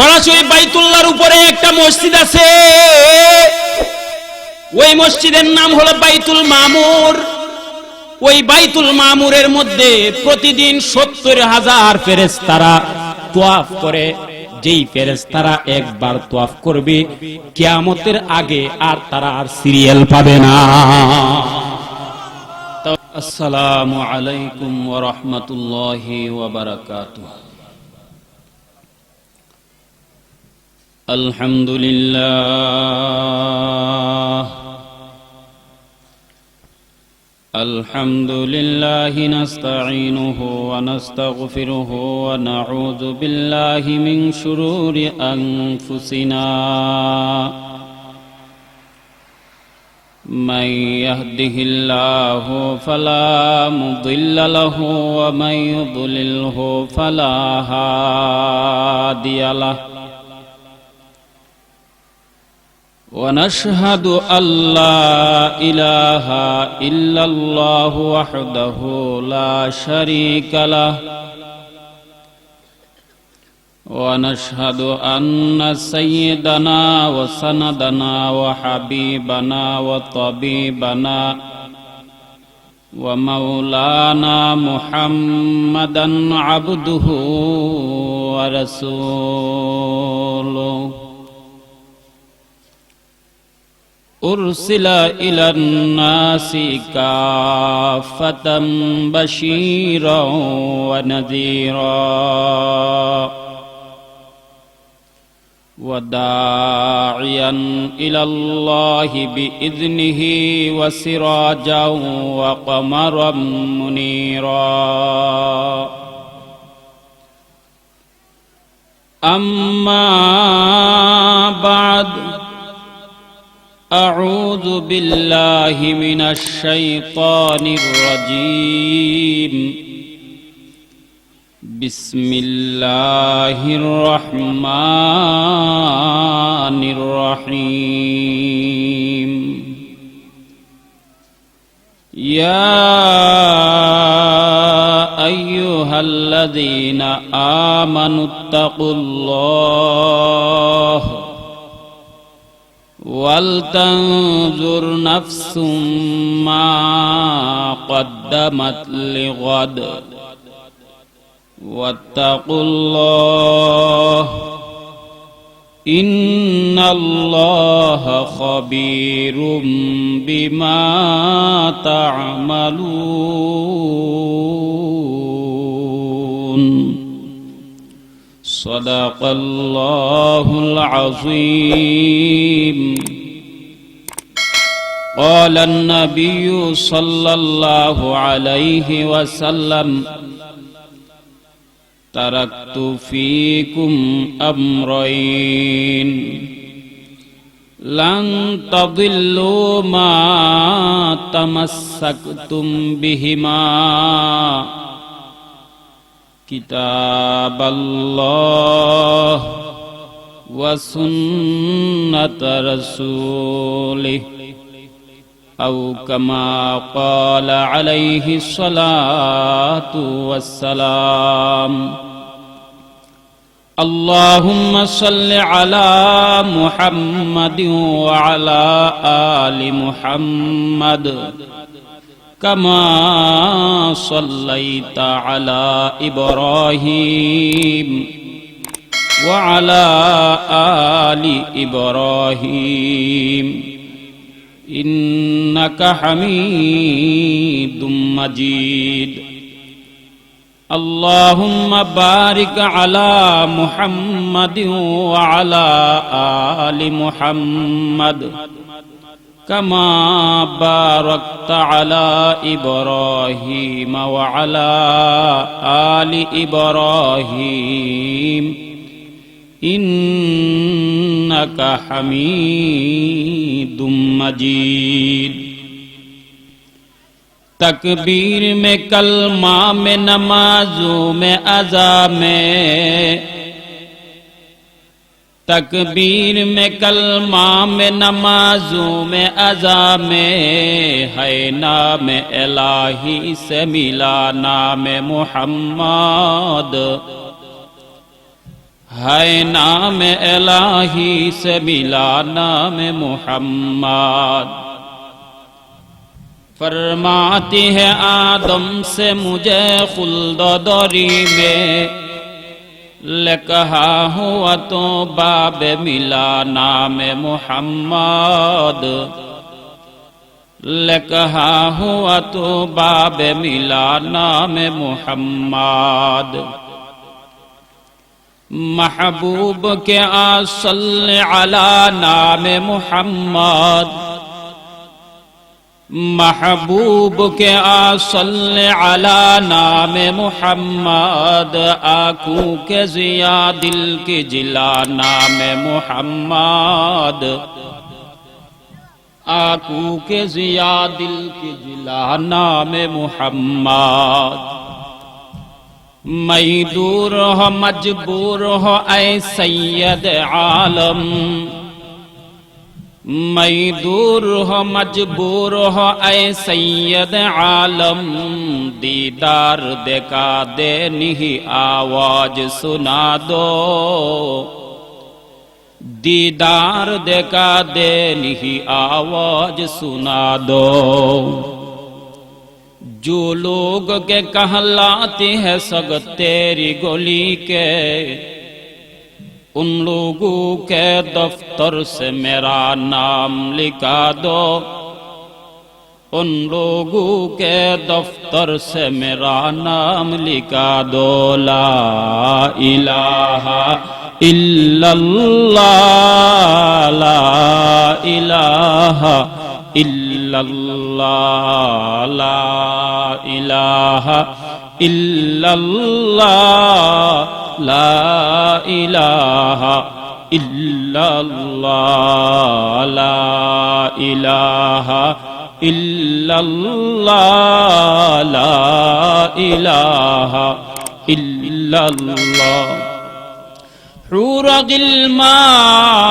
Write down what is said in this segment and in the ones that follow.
সরাসরি বাইতুল্লাহর উপরে একটা মসজিদ আছে, ওই মসজিদের নাম হলো বাইতুল মামুর। ওই বাইতুল মামুরের মধ্যে প্রতিদিন 70,000 ফেরেশতারা তওয়াফ করে। যেই ফেরেশতারা একবার তওয়াফ করবে কিয়ামতের আগে আর তারা আর সিরিয়াল পাবে না। আসসালামু আলাইকুম ওয়া রাহমাতুল্লাহি ওয়া বারাকাতুহু। আলহামদুলিল্লাহি নাস্তাঈনুহু ওয়া নাস্তাগফিরুহু ওয়া নাউযু বিল্লাহি মিন শুরুরি আনফুসিনা। মান ইয়াহদিহিল্লাহু ফালা মুদিল্লা লাহু ওয়া মান ইউদ্লিলহু ফালা হাদিয়া লাহু। ونشهد أن لا إله إلا الله وحده لا شريك له، ونشهد أن سيدنا وسندنا وحبيبنا وطبيبنا ومولانا محمدا عبده ورسوله، أرسل إلى الناس كافة بشيرا ونذيرا وداعيا إلى الله بإذنه وسراجا وقمرا منيرا. أما بعد، أعوذ بالله من الشيطان الرجيم. بسم الله الرحمن الرحيم. يا أيها الذين آمنوا اتقوا الله ولتنظر نفس ما قدمت لغد واتقوا الله إن الله خبير بما تعملون. صدق الله العظيم. قال النبي صلى الله عليه وسلم: تركت فيكم أمرين لن تضلوا ما تمسكتم بهما، كتاب الله وسنة رسوله، أو كما قال عليه الصلاة والسلام. اللهم صل على محمد وعلى آل محمد كما صليت على إبراهيم وعلى آل إبراهيم إنك حميد مجيد. اللهم بارك على محمد وعلى آل محمد كما باركت على إبراهيم وعلى آل إبراهيم إنك حميد مجيد. تکبیر میں کلمہ میں نمازوں میں اذا میں، تکبیر میں کلمہ میں نمازوں میں اذا میں ہے نام الہی سے ملا نام محمد. ہے نام الہی سے ملا نام محمد فرماتی ہے آدم سے مجھے خلد و دری میں لکھا ہوا تو باب ملا نام محمد لکھا ہوا تو باب ملا نام محمد محبوب کے صلی علی نام محمد محبوب کے صلی علی نام محمد آنکھوں کے ضیا دل کی جلا نام محمد آنکھوں کے ضیا دل کی جلا نام محمد میں دور ہو مجبور ہو اے سید عالم میں دور ہو مجبور ہو اے سید عالم دیدار دکھا دے نہیں آواز سنا دو دیدار دکھا دے نہیں آواز سنا دو جو لوگ کے کہلاتے ہیں سگ تیری گلی کے ان لوگوں کے دفتر سے میرا نام لکھا دو ان لوگوں کے دفتر سے میرا نام لکھا دو لا الہ الا اللہ لا الہ الا اللہ لا الہ الا اللہ لا الہ الا اللہ لا الہ الا اللہ لا الہ الا اللہ حور غلمان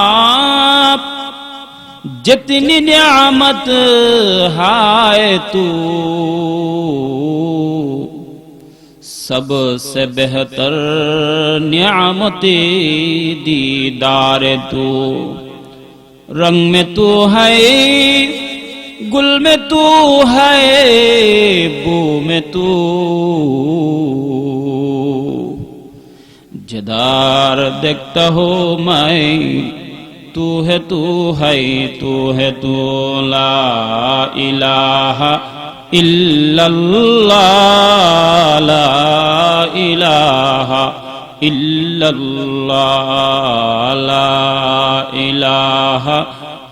جتنی نعمت ہے تو سب سے بہتر نعمت دیدار تو رنگ میں تو ہے گل میں تو ہے بو میں تو جدار دیکھتا ہو میں تو ہے تو لا الہ الا اللہ لا الہ الا اللہ لا الہ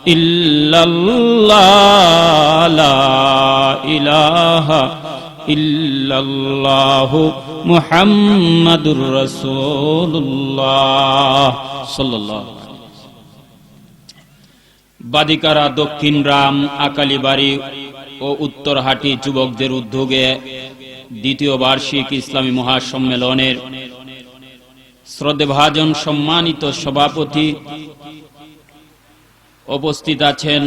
الا اللہ لا الہ الا اللہ محمد رسول اللہ صلی اللہ علیہ وسلم বাদিকারা দক্ষিণ রাম আকালিবাড়ি ও উত্তরহাটি যুবকদের উদ্যোগে দ্বিতীয় বার্ষিক ইসলামী মহাসম্মেলনের শ্রদ্ধেভাজন সম্মানিত সভাপতি উপস্থিত আছেন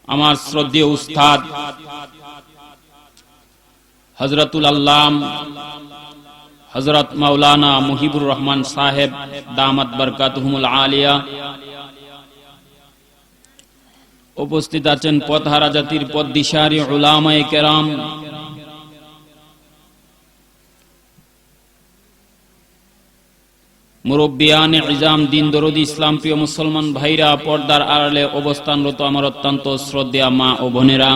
আমার শ্রদ্ধেয় উস্তাদ হযরতুল আল্লাম হযরত মাওলানা মুহিবুর রহমান সাহেব দামাত বরকাতুহুমুল আলিয়া উপস্থিত আছেন পথহারা জাতির পথদিশারি উলামায়ে কেরাম মুরব্বিয়ানে ইজাম দিন দরদি ইসলাম প্রিয় মুসলমান ভাইরা পর্দার আড়ালে অবস্থানরত আমার অত্যন্ত শ্রদ্ধেয় মা ও বোনেরা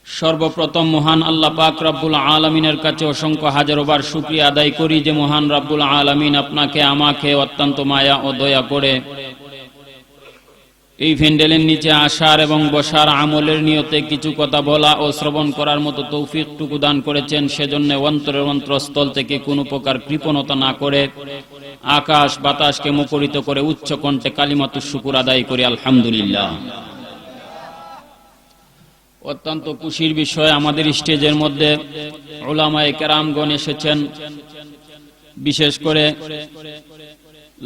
সর্বপ্রথম মহান আল্লাহ পাক রব্বুল আলামিনের কাছে অসংখ্য হাজারোবার শুকরিয়া আদায় করি যে মহান রব্বুল আলামিন আপনাকে আমাকে অত্যন্ত মায়া ও দয়া করে এই প্যান্ডেলের নিচে আসার এবং বসার আমলের নিয়তে কিছু কথা বলা ও শ্রবণ করার মতো তৌফিকটুকু দান করেছেন সেজন্য অন্তরের অন্তরস্থল থেকে কোনো প্রকার কৃপণতা না করে আকাশ বাতাসকে মুখরিত করে উচ্চ কণ্ঠে কালিমাতুশ শুকুর আদায় করি আলহামদুলিল্লাহ। অত্যন্ত খুশির বিষয় আমাদের স্টেজের মধ্যে উলামায়ে কেরামগণ এসেছেন, বিশেষ করে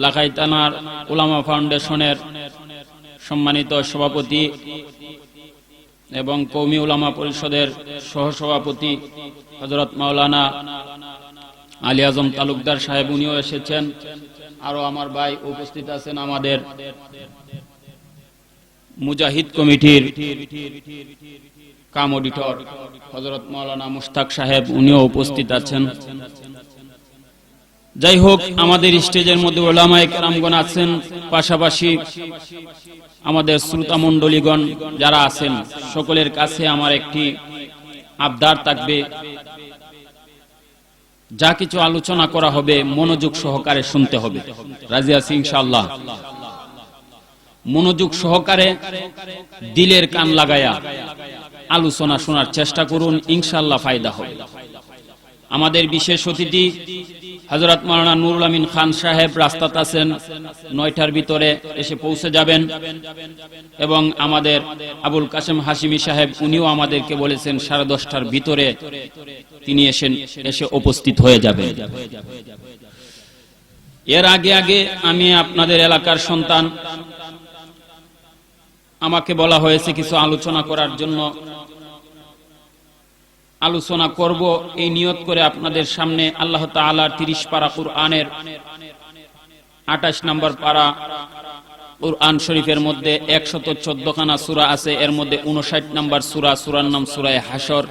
লাখাই থানার উলামা ফাউন্ডেশনের সম্মানিত সভাপতি এবং কওমি উলামা পরিষদের সহসভাপতি হযরত মাওলানা আলী আজম তালুকদার সাহেব উনিও এসেছেন, আরো আমার ভাই উপস্থিত আছেন, আমাদের মুজাহিদ কমিটির কাম অডিটর হযরত মাওলানা মুশতাক সাহেব উনিও উপস্থিত আছেন। যাই হোক, আমাদের স্টেজের মধ্যে উলামায়ে কেরামগণ আছেন, পাশাপাশি আমাদের শ্রোতা মণ্ডলীগণ যারা আছেন, সকলের কাছে আমার একটি আবদার থাকবে, যা কিছু আলোচনা করা হবে মনোযোগ সহকারে শুনতে হবে। রাজি আছি ইনশাআল্লাহ? মনোযোগ সহকারে দিলের কান লাগায়া আলোচনা শোনার চেষ্টা করুন, ইনশাআল্লাহ ফায়দা হবে। আমাদের বিশেষ অতিথি হযরত মাওলানা নুরুল আমিন খান সাহেব রাস্তাতে আছেন, 9টার ভিতরে এসে পৌঁছে যাবেন। এবং আমাদের আবুল কাসেম হাশিমি সাহেব উনিও আমাদেরকে বলেছেন 10:30টার ভিতরে তিনি এসে উপস্থিত হয়ে যাবেন। এর আগে আমি আপনাদের এলাকার সন্তান, আমাকে বলা হয়েছে কিছু আলোচনা করার জন্য। আলোচনা করব এই নিয়ত করে আপনাদের সামনে আল্লাহ তাআলার 30 পারা কুরআনের 28 নম্বর পারা কুরআন শরীফের মধ্যে 114 খানা সূরা আছে, এর মধ্যে 59 নম্বর সূরার নাম সূরা হাশর।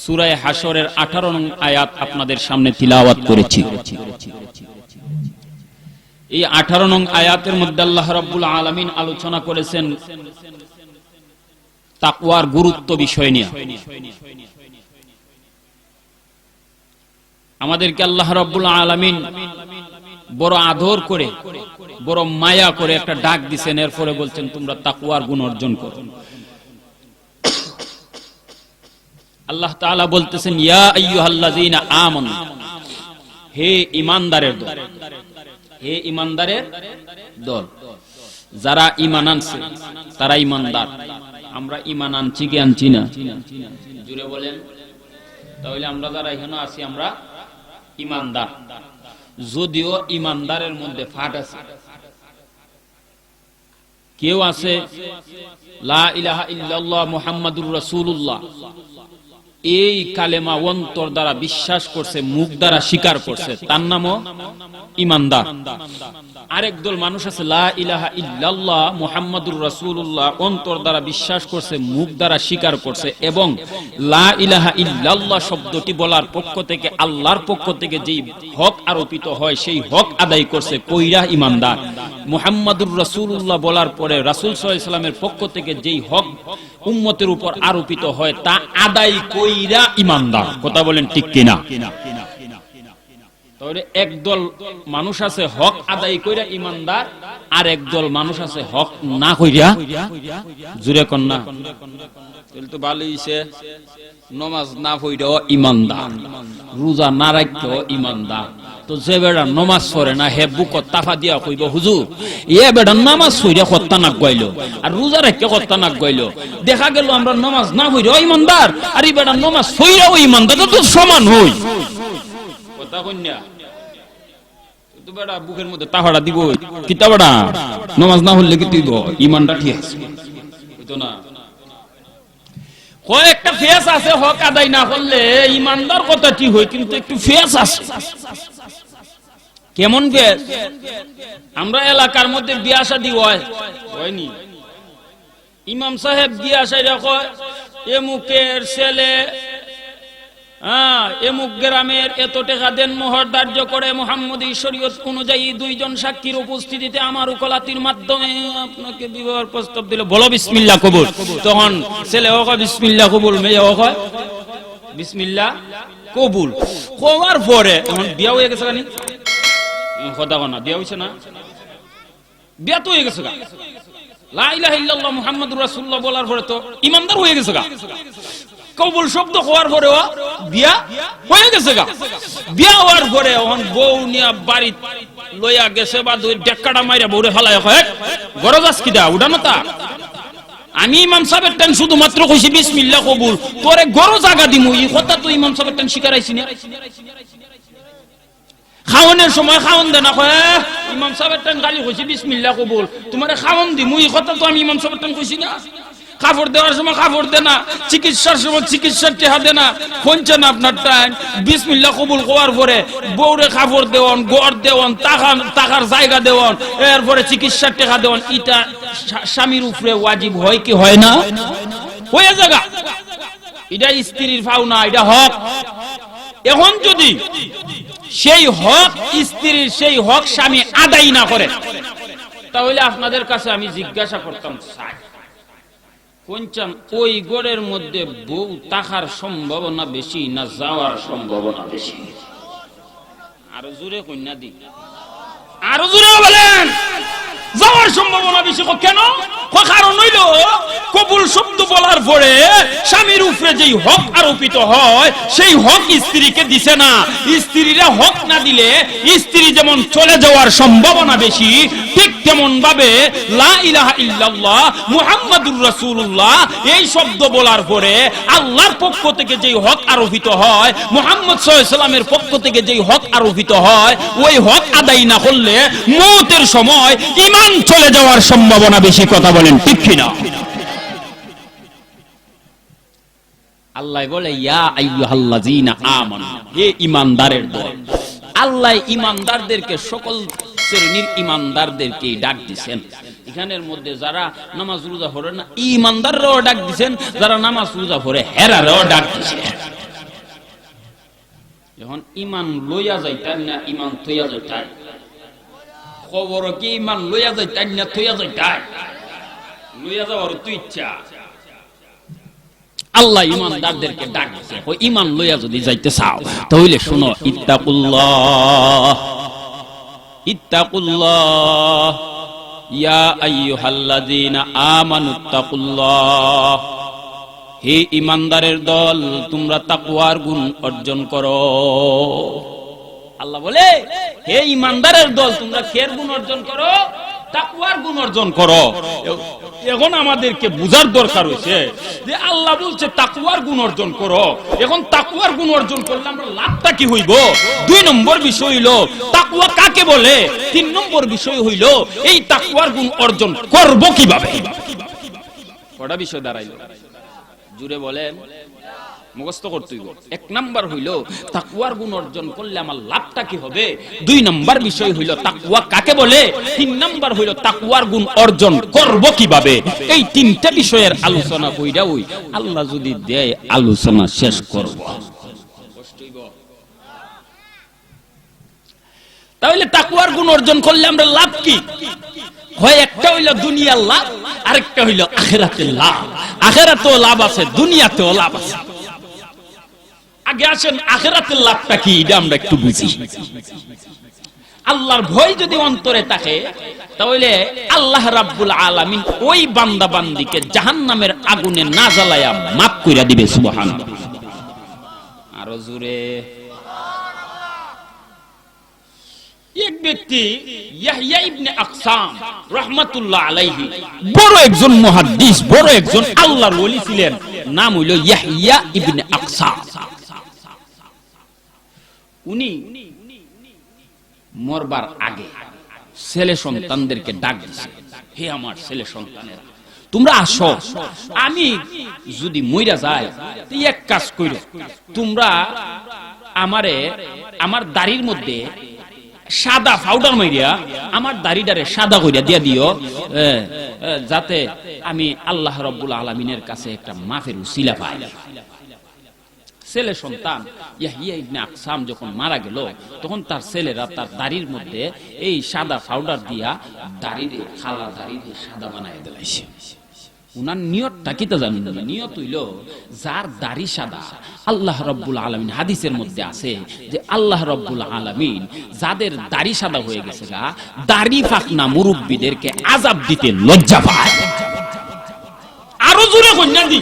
সূরা হাশরের 18 নং আয়াত আপনাদের সামনে তিলাওয়াত করেছি। এই 18 নং আয়াতের মধ্যে আল্লাহ রাব্বুল আলামিন আলোচনা করেছেন তাকওয়ার গুরুত্ব বিষয় নিয়ে। আমাদেরকে আল্লাহ রাব্বুল আলামিন বড় আদর করে, বড় মায়া করে একটা ডাক দিবেন, এরপরে বলছেন তোমরা তাকওয়ার গুণ অর্জন করো। আল্লাহ তাআলা বলতেছেন ইয়া আইয়ুহাল্লাযীনা আমানু, হে ঈমানদারের দল, হে ঈমানদারের দল। যারা ঈমান আনছে তারা ঈমানদার। আমরা ঈমান আনছি কি আনছি না? জুড়ে বলেন। তাহলে আমরা যারা এখানে আছি আমরা ঈমানদার, যদিও ঈমানদারের মধ্যে ফাট আছে। কেউ আছে লা ইলাহা ইল্লাল্লাহ মুহাম্মাদুর রাসূলুল্লাহ এই কালেমা অন্তর দ্বারা বিশ্বাস করছে, মুখ দ্বারা স্বীকার করছে, তার নামও ঈমানদার। আরেক দল মানুষ আছে লা ইলাহা ইল্লাল্লাহ মুহাম্মাদুর রাসূলুল্লাহ অন্তর দ্বারা বিশ্বাস করছে, মুখ দ্বারা স্বীকার করছে, এবং লা ইলাহা ইল্লাল্লাহ শব্দটি বলার পক্ষ থেকে, আল্লাহর পক্ষ থেকে যেই হক আরোপিত হয় সেই হক আদায় করছে, কইরা ঈমানদার। মুহাম্মাদুর রাসূলুল্লাহ বলার পরে রাসূল সাল্লাল্লাহু আলাইহি ওয়াসাল্লামের পক্ষ থেকে যেই হক উম্মতের উপর আরোপিত হয় তা আদায় কইরা ঈমানদার। কথা বলেন ঠিক কিনা? তাহলে একদল মানুষ আছে হক আদায় কইরা ঈমানদার, আর একদল মানুষ আছে হক না কইরা, জুরে কোন না? তাহলে তো ভালোই হইছে, নামাজ না পড়াও ঈমানদার, রোজা না রাখতেও ঈমানদার। তো যে বেড়া নামাজ পড়ে না হে বুকত তাফা দিয়া কইব হুজুর এ বেড়া নামাজ পড়া কর্তা নাক গাইলো আর রোজা রাখতে কর্তা নাক গাইলো। দেখা গেল আমরা নামাজ না পড়াও ঈমানদার, আর এই বেড়া নামাজ পড়াও ঈমানদার, তো সমান হই। কথা কইনা তো বেড়া বুকের মধ্যে তাফাটা দিব কিতা বেড়া নামাজ না হলে কি দিব? ঈমানটা ঠিক আছে তো না? কয়েকটা ফেস আছে হক আদায় না করলে ঈমানদার কথা ঠিক হয়, কিন্তু একটু ফেস আছে। কেমন ফেস? আমরা এলাকার মধ্যে বিয়া শাদী হয়নি, ইমাম সাহেব বিয়া শাদী কয় এমুকের ছেলে এমুক গ্রামের এত টাকা দেন, মোহর ধার্য করে মুহাম্মদী শরীয়ত অনুযায়ী 2 জন সাক্ষীর উপস্থিতিতে আমার উকালাতির মাধ্যমে আপনাকে বিবাহের প্রস্তাব দিল, বলো বিসমিল্লাহ কবুল। তখন ছেলে ও কয় বিসমিল্লাহ কবুল, মেয়ে ও কয় বিসমিল্লাহ কবুল। কোয়ার পরে এখন বিয়া হয়ে গেছে কানি কথা কনা, বিয়া হইছে না? বিয়া তো হয়ে গেছে গা, লা ইলাহা ইল্লাল্লাহ মুহাম্মাদুর রাসূলুল্লাহ বলার পরে তো ঈমানদার হয়ে গেছে গা। কবুল শব্দ হওয়ার পরে বিয়া হয়ে গেছে গা। বিয়া হওয়ার পরে এখন বউ নিয়া বাড়ি লইয়া গেছে, বা দুই ডেক্কাটা মাইরা বউরে ফেলায় কয় গরজ আজকি দা উঠানো তা আমি ইমাম সাহেবের টান শুধুমাত্র কইছি বিসমিল্লাহ কবুল, তোরে গরজ আগা দিমু এই কথা তো ইমাম সাহেবের টান শিকারাইছি না। খাওয়ানোর সময় খাওয়ান দেনা কয় ইমাম সাহেবের টান গালি কইছি বিসমিল্লাহ কবুল, তোমারে খাওয়ান দিমু এই কথা তো আমি ইমাম সাহেবের টান কইছি না। কাপড় দেওয়ার সময় কাপড় দে না, চিকিৎসার সময় চিকিৎসার টেহা দে না, কোনছেন আপনার টাইম বিসমিল্লাহ কবুল করার পরে বউরে কাপড় দেওয়ান, গড় দেওয়ান, টাকার জায়গা দেওয়ান, এরপরে চিকিৎসার টেহা দেওয়ান, এটা স্বামীর উপরে ওয়াজিব হয় কি হয় না? হয়ে জায়গা এটা স্ত্রীর পাওনা, এটা হক। এখন যদি সেই হক স্ত্রীর, সেই হক স্বামী আদায় না করে, তাহলে আপনাদের কাছে আমি জিজ্ঞাসা করতাম, কোনচান ওই গড়ের মধ্যে বউ থাকার সম্ভাবনা বেশি না যাওয়ার সম্ভাবনা বেশি? আরো জোরে কন্যা দি, আরো জোরে বলেন। যাওয়ার সম্ভাবনা বেশি। কেন? কারণ হইল কবুল শব্দ বলার পরে স্বামীর উপরে যেই হক আরোপিত হয় সেই হক স্ত্রীকে দিছে না। স্ত্রীরা হক না দিলে স্ত্রী যেমন চলে যাওয়ার সম্ভাবনা বেশি, ঠিক তেমন ভাবে লা ইলাহা ইল্লাল্লাহ মুহাম্মাদুর রাসূলুল্লাহ এই শব্দ বলার পরে আল্লাহর পক্ষ থেকে যেই হক আরোপিত হয়, মুহাম্মদ সাল্লাল্লাহু আলাইহি ওয়াসাল্লামের পক্ষ থেকে যেই হক আরোপিত হয়, ওই হক আদায় না করলে মওতের সময় ঈমান চলে যাওয়ার সম্ভাবনা বেশি। কথা বলেন ঠিক কিনা? আল্লাহ বলে ইয়া আইয়ুহাল্লাযীনা আমানু, হে ঈমানদারের দল। আল্লাহ ঈমানদারদেরকে, সকল শ্রেণীর ঈমানদারদেরকে ডাক দিবেন। এখানের মধ্যে যারা নামাজ রোজা পড়ে না ঈমানদাররাও ডাক দিবেন, যারা নামাজ রোজা পড়ে হেরারাও ডাক দিবেন। যখন ঈমান লইয়া যাইতাম না ঈমান থইয়া যাইতাম, খবর কি ঈমান লইয়া যাইতাম না থইয়া যাইতাম? লইয়া যাওয়ার তো ইচ্ছা। আল্লাহ ঈমানদারদেরকে ডাক দিয়েছে, ওই ঈমান লইয়া যদি যাইতে চাও তাহলে শুনো, ইত্তাকুল্লাহ ইত্তাকুল্লাহ ইয়া আইয়ুহাল্লাযীনা আমানুত্তাকুল্লাহ, হে ঈমানদারের দল তোমরা তাকওয়ার গুণ অর্জন করো। আল্লাহ বলে হে ঈমানদারের দল তোমরা কের গুণ অর্জন করো? তাকওয়ার গুণ অর্জন করো। এখন আমাদেরকে বুঝার দরকার হইছে যে আল্লাহ বলছে তাকওয়ার গুণ অর্জন করো। এখন তাকওয়ার গুণ অর্জন করলে আমরা লাভটা কি হইব? 2 নম্বর বিষয় হইল তাকওয়া কাকে বলে, 3 নম্বর বিষয় হইল এই তাকওয়ার গুণ অর্জন করব কিভাবে। কয়টা বিষয় দাঁড়াইলো? জুড়ে বলেন, মুখস্থ করতে হইব। 1 নাম্বার হইল তাকওয়ার গুণ অর্জন করলে আমার লাভটা কি হবে। 2 নাম্বার বিষয় হইল তাকওয়া কাকে বলে। 3 নাম্বার হইল তাকওয়ার গুণ অর্জন করব কিভাবে। এই 3টা বিষয়ের আলোচনা কইরা ওই আল্লাহ যদি দেয় আলোচনা শেষ করব। তাহলে তাকওয়ার গুণ অর্জন করলে আমরা লাভ কি হয়? একটা হইল দুনিয়ার লাভ, আরেকটা হইল আখিরাতের লাভ। আখিরাতেও লাভ আছে, দুনিয়াতেও লাভ আছে। আগে আসেন আখিরাতের লাভটা কি এটা আমরা একটু বুঝি। আল্লাহর ভয় যদি অন্তরে থাকে তাহলে আল্লাহ রাব্বুল আলামিন ওই বান্দা বান্দিকে জাহান্নামের আগুনে না জ্বালায়া মাফ কইরা দিবে। সুবহানাল্লাহ। আরো জোরে। এক ব্যক্তি ইয়াহইয়া ইবনে আকসাম রাহমাতুল্লাহ আলাইহি বড় একজন মুহাদ্দিস, বড় একজন আল্লাহর ওলি ছিলেন। নাম হইল ইয়াহইয়া ইবনে আকসাম। উনি মরবার আগে ছেলে সন্তানদেরকে ডাক দিয়েছে, হে আমার ছেলে সন্তানেরা তোমরা আসো, আমি যদি মইরা যাই তো এক কাজ কইরো, তোমরা আমারে আমার দাড়ির মধ্যে সাদা পাউডার মাইরিয়া আমার দাড়িটারে সাদা কইরা দিয়া দিও, যাতে আমি আল্লাহ রাব্বুল আলামিনের কাছে একটা মাফের উসিলা পাই। ছেলে সন্তান ইয়াহইয়া ইবনে আকসাম যখন মারা গেল তখন তার ছেলেরা তার দাড়ির মধ্যে এই সাদা পাউডার দিয়া দাড়িতে খালা দাড়িতে সাদা বানায় দিয়েছে। উনার নিয়তটা কি তা জানেন? নিয়ত হইল যার দাড়ি সাদা আল্লাহ রাব্বুল আলামিন, হাদিসের মধ্যে আছে যে আল্লাহ রাব্বুল আলামিন যাদের দাড়ি সাদা হয়ে গেছে গা দাড়ি ফাকনা মুরব্বিদেরকে আযাব দিতে লজ্জা পায়। আরো জোরে কইনা দি।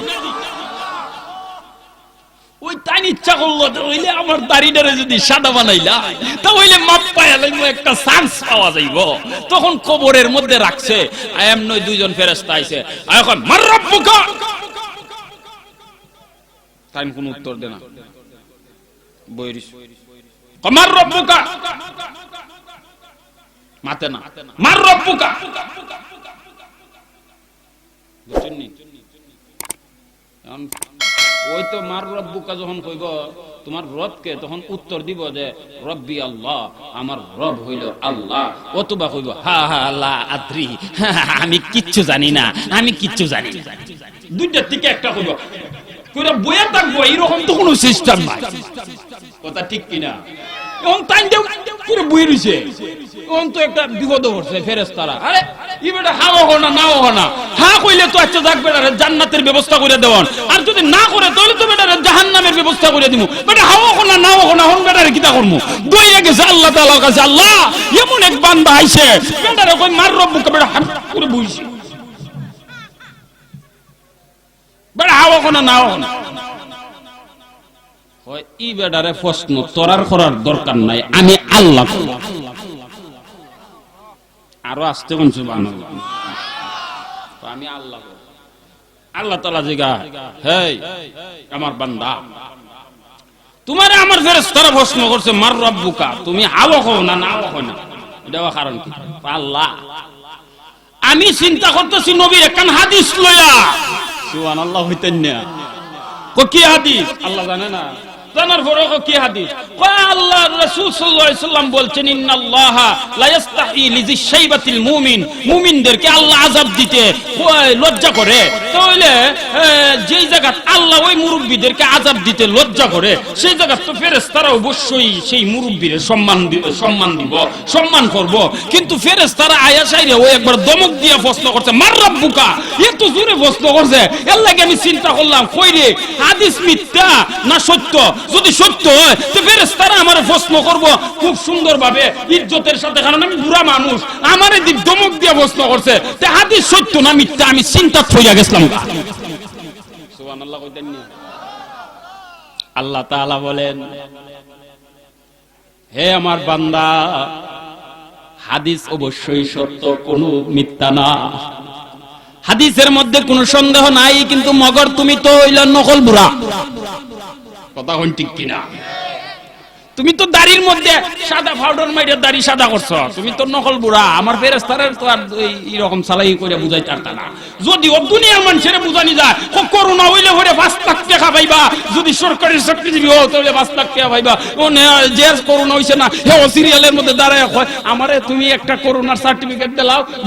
ওই তাই ইচ্ছা করলো হইলে আমার দাড়িটারে যদি সাদা বানাইলা তাহলে মাপ পায়া লাগবে, একটা চান্স পাওয়া যাইব। তখন কবরের মধ্যে রাখছে, এমনই 2 জন ফেরেশতা আইছে, এখন মার রব্বুকা, তাই কোন উত্তর দেনা বইরিস, মার রব্বুকা মাতে না, মার রব্বুকা। বুঝছেন নি? ওই তো মার রব্বুকা যখন কইব তোমার রবকে, তখন উত্তর দিব যে রব্বি আল্লাহ, আমার রব হইল আল্লাহ। অথবা কইব হা হা লা আদ্রি, আমি কিচ্ছু জানি না, আমি কিচ্ছু জানি না। দুইটার থেকে একটা কইব, কইরা বইয়া থাকবো, এরকম তো কোনো সিস্টেম নাই। কথা ঠিক কিনা? এখন টাইম দেও করে বই রইছে, এখন তো একটা বিপদ হচ্ছে ফেরেশতারা। আরে ই বেটা হাও হো না নাও হো না, হা কইলে তো আচ্ছা যাক বেটা জান্নাতের ব্যবস্থা করে দেওয়ান, আর যদি না করে তাহলে তো বেটা জাহান্নামের ব্যবস্থা করে দিমু। বেটা হাও হো না নাও হো না, হন বেটারে কিটা করমু? দইয়া গেছে আল্লাহ তাআলার কাছে, আল্লাহ এমন এক বান্দা আইছে, বেটারে কই মার রব্বুকে, বেটা হাত করে বইছে, বেটা হাও হো না নাও হো না। হয় ই বেটারে প্রশ্ন তোরার করার দরকার নাই, আমি আল্লাহ। আরো আসতে কোন সুবহানাল্লাহ, আমি আল্লাহ। আল্লাহ তাআলা জিগা, হে আমার বান্দা, তোমারে আমার ফেরেশতারা প্রশ্ন করছে মার রব্বুকা, তুমি হাও হও না নাও হও না, এটা কারণ কি? আল্লাহ আমি চিন্তা করতেছি নবীর একখান হাদিস লইয়া। সুবহানাল্লাহ হইতেন না? কি হাদিস আল্লাহ জানে না? জানার পরে কি হাদিস? আল্লাহ রাসূল সাল্লাল্লাহু আলাইহি সাল্লাম বলছেন ইন্নাল্লাহা লা ইস্তাহি লিযিশাইবাতিল মুমিন, মুমিনদেরকে আল্লাহ আযাব দিতে লজ্জা করে। তাহলে যেই জায়গা আল্লাহ ওই মুরব্বিদেরকে আযাব দিতে লজ্জা করে, সেই জায়গা তো ফেরেশতারা অবশ্যই সেই মুরব্বির সম্মান দিব, সম্মান করব। কিন্তু ফেরেশতারা আয়া সাইরে ওই একবার দমক দিয়া প্রশ্ন করছে মার রব্বুকা, এত জোরে প্রশ্ন করছে, এর লাগে আমি চিন্তা করলাম কইরে হাদিস মিথ্যা না সত্য? যদি সত্য হয় তো ফেরেশতারা আমারে প্রশ্ন করব খুব সুন্দর ভাবে ইজ্জতের সাথে, কারণ আমি বুড়া মানুষ, আমারে দমক দিয়ে প্রশ্ন করছে। তে হাদিস সত্য না মিথ্যা আমি চিন্তা থইয়া গেছিলাম। সুবহানাল্লাহ কইতেন না? আল্লাহ তাআলা বলেন, হে আমার বান্দা, হাদিস অবশ্যই সত্য, কোনো মিথ্যা না, হাদিসের মধ্যে কোনো সন্দেহ নাই। কিন্তু মগর তুমি তো হইলা নকল বুড়া। কথা হন ঠিক কিনা? তুমি তো দাড়ির মধ্যে সাদা পাউডার মাইরে দাড়ি সাদা করছো, তুমি তো নকল বুড়া। আমার ফেরেশতারা তো আর এইরকম চালাই করে বুঝাই পারতা না। যদি ও দুনিয়ার মানুষের বুঝানি যায়, করোনা হইলে হরে 5 লাখ টাকা পাইবা, যদি সরকারি চাকরিজীবী হও তাহলে 5 লাখ টাকা পাইবা। ও যে করোনা হইছে না, হে ও সিরিয়ালের মধ্যে দাঁড়ায় কয় আমারে তুমি একটা করোনার সার্টিফিকেট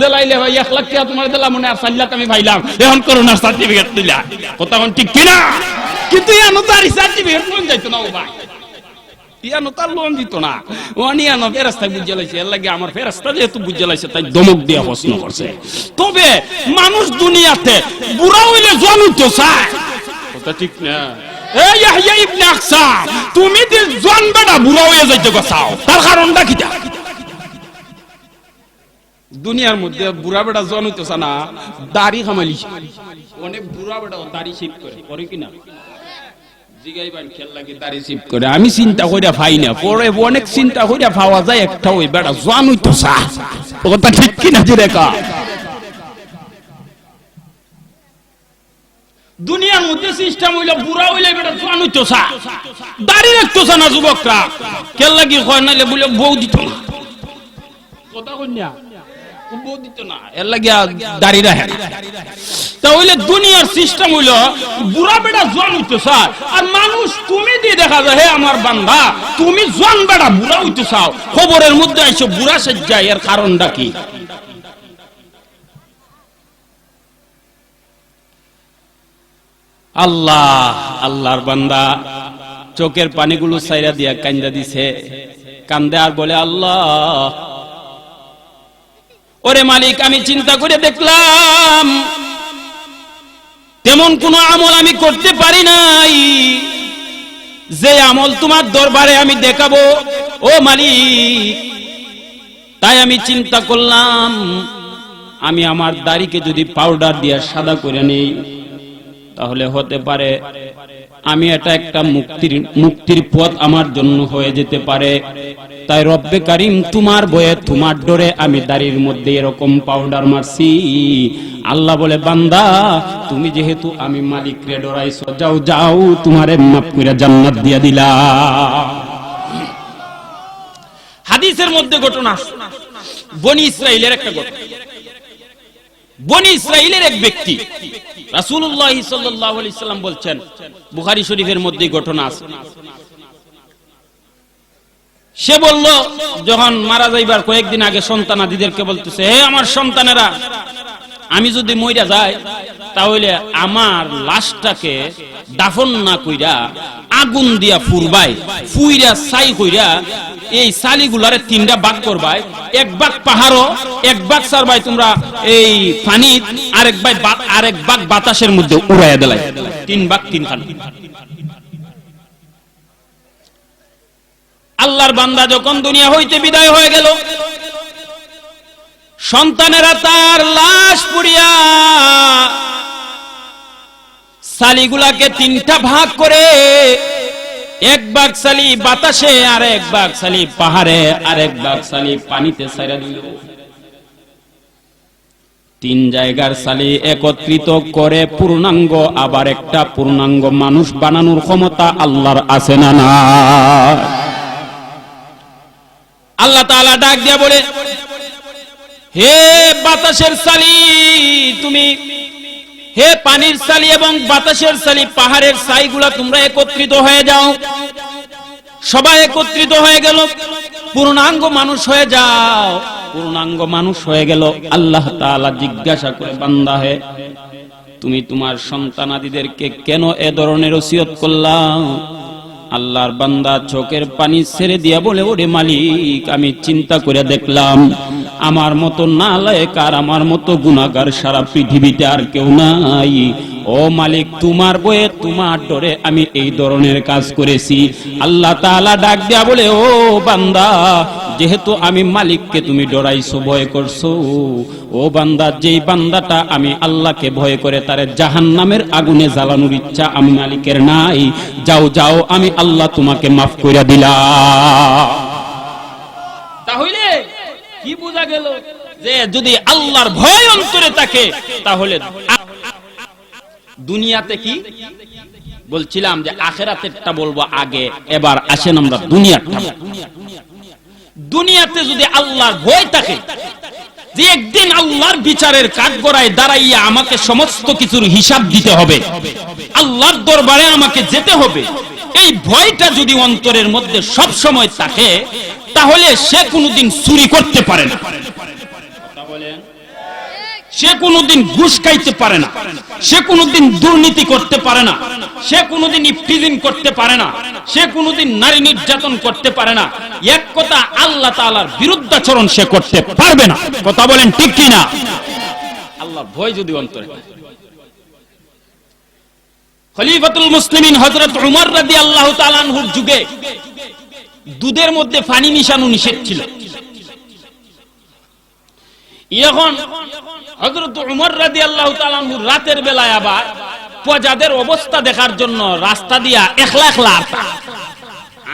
দিলাইলে ভাই 1 লাখ টাকা তোমার দিলাম, মনে আর 4 লাখ আমি পাইলাম, এখন করোনার সার্টিফিকেট দিলা। কথা হন ঠিক কিনা? কিন্তু এনো দাড়ি সার্টিফিকেট কোন যাইতো না ও ভাই, ইয়ানো তার লোন দিত না। ওনিয়ানো ফেরেশতা বুঝে লাইছে, এর লাগে আমার ফেরেশতা যেহেতু বুঝে লাইছে তাই দমক দিয়া প্রশ্ন করছে। তবে মানুষ দুনিয়াতে বুড়া হইলে জওয়ান তো চায়। কথা ঠিক না? এই ইয়াহইয়া ইবনে আকসাম, তুমি যে জওয়ান বেটা বুড়া হয়ে যাইতে চাও, তার কারণটা কিটা? দুনিয়ার মধ্যে বুড়া বেটা জওয়ান হইতো না, দাড়ি কামাইছে। অনেক বুড়া বেটা দাড়ি শেভ করে কিনা আমি চিন্তা কইরা পাই না, পরে অনেক চিন্তা কইরা পাওয়া যায় একটা, ওই বেটা জওয়ান হইতো চা। কথা ঠিক কিনা? কা দুনিয়ার মধ্যে সিস্টেম হইলো বুড়া হইলে বেটা জওয়ান হইতো চা, দাড়ি রাখতো না যুবকরা, কেন লাগি হয় নাইলে বলে বউ দিত না। কথা কইনা বউ দিত না, এর লাগে দাড়ি রাখে। তাহলে দুনিয়ার সিস্টেম হইলো বুড়া বেটা জওয়ান হইতে চায়, আর মানুষ তুমি দিয়ে দেখা যায় হে আমার বান্দা তুমি জওয়ান বেটা বুড়া হইতে চাও, খবরের মধ্যে আইছো বুড়া সেজ্জা। এর কারণটা কি? আল্লাহ আল্লাহর বান্দা চোখের পানিগুলো ছাইরা দিয়া কান্দা দিছে, কান্দে আর বলে আল্লাহ ওরে মালিক, আমি চিন্তা করে দেখলাম তেমন কোন আমল আমি করতে পারি নাই যে আমল তোমার দরবারে আমি দেখাবো ও মালিক। তাই আমি চিন্তা করলাম আমি আমার দাড়িকে যদি পাউডার দিয়ে সাদা করে নেই তাহলে হতে পারে আমি এটা একটা মুক্তির পথ আমার জন্য হয়ে যেতে পারে। তাই রব্বে কারিম তোমার ভয়ে তোমার ডরে আমি দাড়ির মধ্যে এরকম পাউডার মারছি। আল্লাহ বলে বান্দা তুমি যেহেতু আমি মালিক রে ডরাইছো, যাও যাও তোমারে মাফ করে জান্নাত দিয়া দিলাম। হাদিসের মধ্যে ঘটনা, বনি ইসরাইলের একটা ঘটনা। বনি ইসরাইলের এক ব্যক্তি, রাসূলুল্লাহ সাল্লাল্লাহু আলাইহি সাল্লাম বলছেন, বুখারী শরীফের মধ্যে ঘটনা আছে, সে বলল যখন মারা যাইবার কয়েকদিন আগে সন্তানাদিদেরকে বলতেছে, হে আমার সন্তানেরা, আমি যদি মইরা যাই তাহলে আমার লাশটাকে দাফন না কইরা আগুন দিয়া ফুরবাই, ফুইরা ছাই কইরা এই সালিগুলারে তিনটা ভাগ করবাই, এক ভাগ পাহাড়, এক ভাগ সারবাই তোমরা এই পানি, আরেক ভাগ বাতাসের মধ্যে উড়াইয়া দিলাই, তিন ভাগ তিনখান। আল্লাহর বান্দা যখন দুনিয়া হইতে বিদায় হয়ে গেল, সন্তানেরা তার লাশ পুড়িয়া সালিগুলাকে তিনটা ভাগ করে, এক ভাগ সালি বাতাসে, আর এক ভাগ সালি পাহাড়ে, আর এক ভাগ সালি পানিতে ছাইরা দিল। তিন জায়গার সালি একত্রিত করে পূর্ণাঙ্গ আবার একটা পূর্ণাঙ্গ মানুষ বানানোর ক্ষমতা আল্লাহর আছে না না? আল্লাহ তাআলা ডাক দিয়া বলে, হে বাতাসের সালি তুমি, হে পানির সালি এবং বাতাসের সালি, পাহাড়ের ছাইগুলা তোমরা একত্রিত হয়ে যাও। সবাই একত্রিত হয়ে গেল, পূর্ণাঙ্গ মানুষ হয়ে যাও। পূর্ণাঙ্গ মানুষ হয়ে গেল। আল্লাহ তাআলা জিজ্ঞাসা করে, বান্দা হে, তুমি তোমার সন্তানাদিদেরকে কেন এ ধরনের ওসিয়ত করলা? আল্লাহর বান্দা চোখের পানি ছেড়ে দিয়া বলে, ওরে মালিক, আমি চিন্তা করে দেখলাম আমার মতো নালায়েক আর আমার মতো গুনাহগার সারা পৃথিবীতে আর কেউ নাই। ও মালিক, তোমার ভয়ে, তোমার ডরে আমি এই ধরনের কাজ করেছি। আল্লাহ তাআলা ডাক দিয়া বলে, ও বান্দা, যেহেতু আমি মালিককে তুমি ডরাইছো, ভয় করছো, ও বান্দা, যেই বান্দাটা আমি আল্লাহকে ভয় করে তারে জাহান্নামের আগুনে জ্বালানোর ইচ্ছা আমি মালিকের নাই, যাও যাও, আমি আল্লাহ তোমাকে মাফ কইরা দিলাম। তাহলে কি বোঝা গেল? যে যদি আল্লাহর ভয় অন্তরে থাকে তাহলে দুনিয়াতে কি বলছিলাম যে আখিরাতেরটা বলবো আগে, এবার আসেন আমরা দুনিয়াটা। দুনিয়াতে যদি আল্লাহর ভয় থাকে, যে একদিন আল্লাহর বিচারের কাঠগড়ায় দাঁড়াইয়া আমাকে সমস্ত কিছুর হিসাব দিতে হবে, আল্লাহর দরবারে আমাকে যেতে হবে, এই ভয়টা যদি অন্তরের মধ্যে সব সময় থাকে, তাহলে সে কোনোদিন চুরি করতে পারে না, সে কোনোদিন ঘুষ খাইতে পারে না, সে কোনোদিন দুর্নীতি করতে পারে না, সে কোনোদিন ইফতিজিং করতে পারে না, সে কোনোদিন নারী নির্যাতন করতে পারে না। এক কথা, আল্লাহ তাআলার বিরুদ্ধাচরণ সে করতে পারবে না। কথা বলেন ঠিক কি না? আল্লাহর ভয় যদি অন্তরে। খলিফাতুল মুসলিমিন হযরত উমর রাদিয়াল্লাহু তাআলা আনহুর যুগে দুধের মধ্যে পানি মিশানো নিষেধ ছিল। এখন হযরত উমর রাদিয়াল্লাহু তাআলা আনহু রাতের বেলায় আবার প্রজাদের অবস্থা দেখার জন্য রাস্তা দিয়া একলা একলা আসা।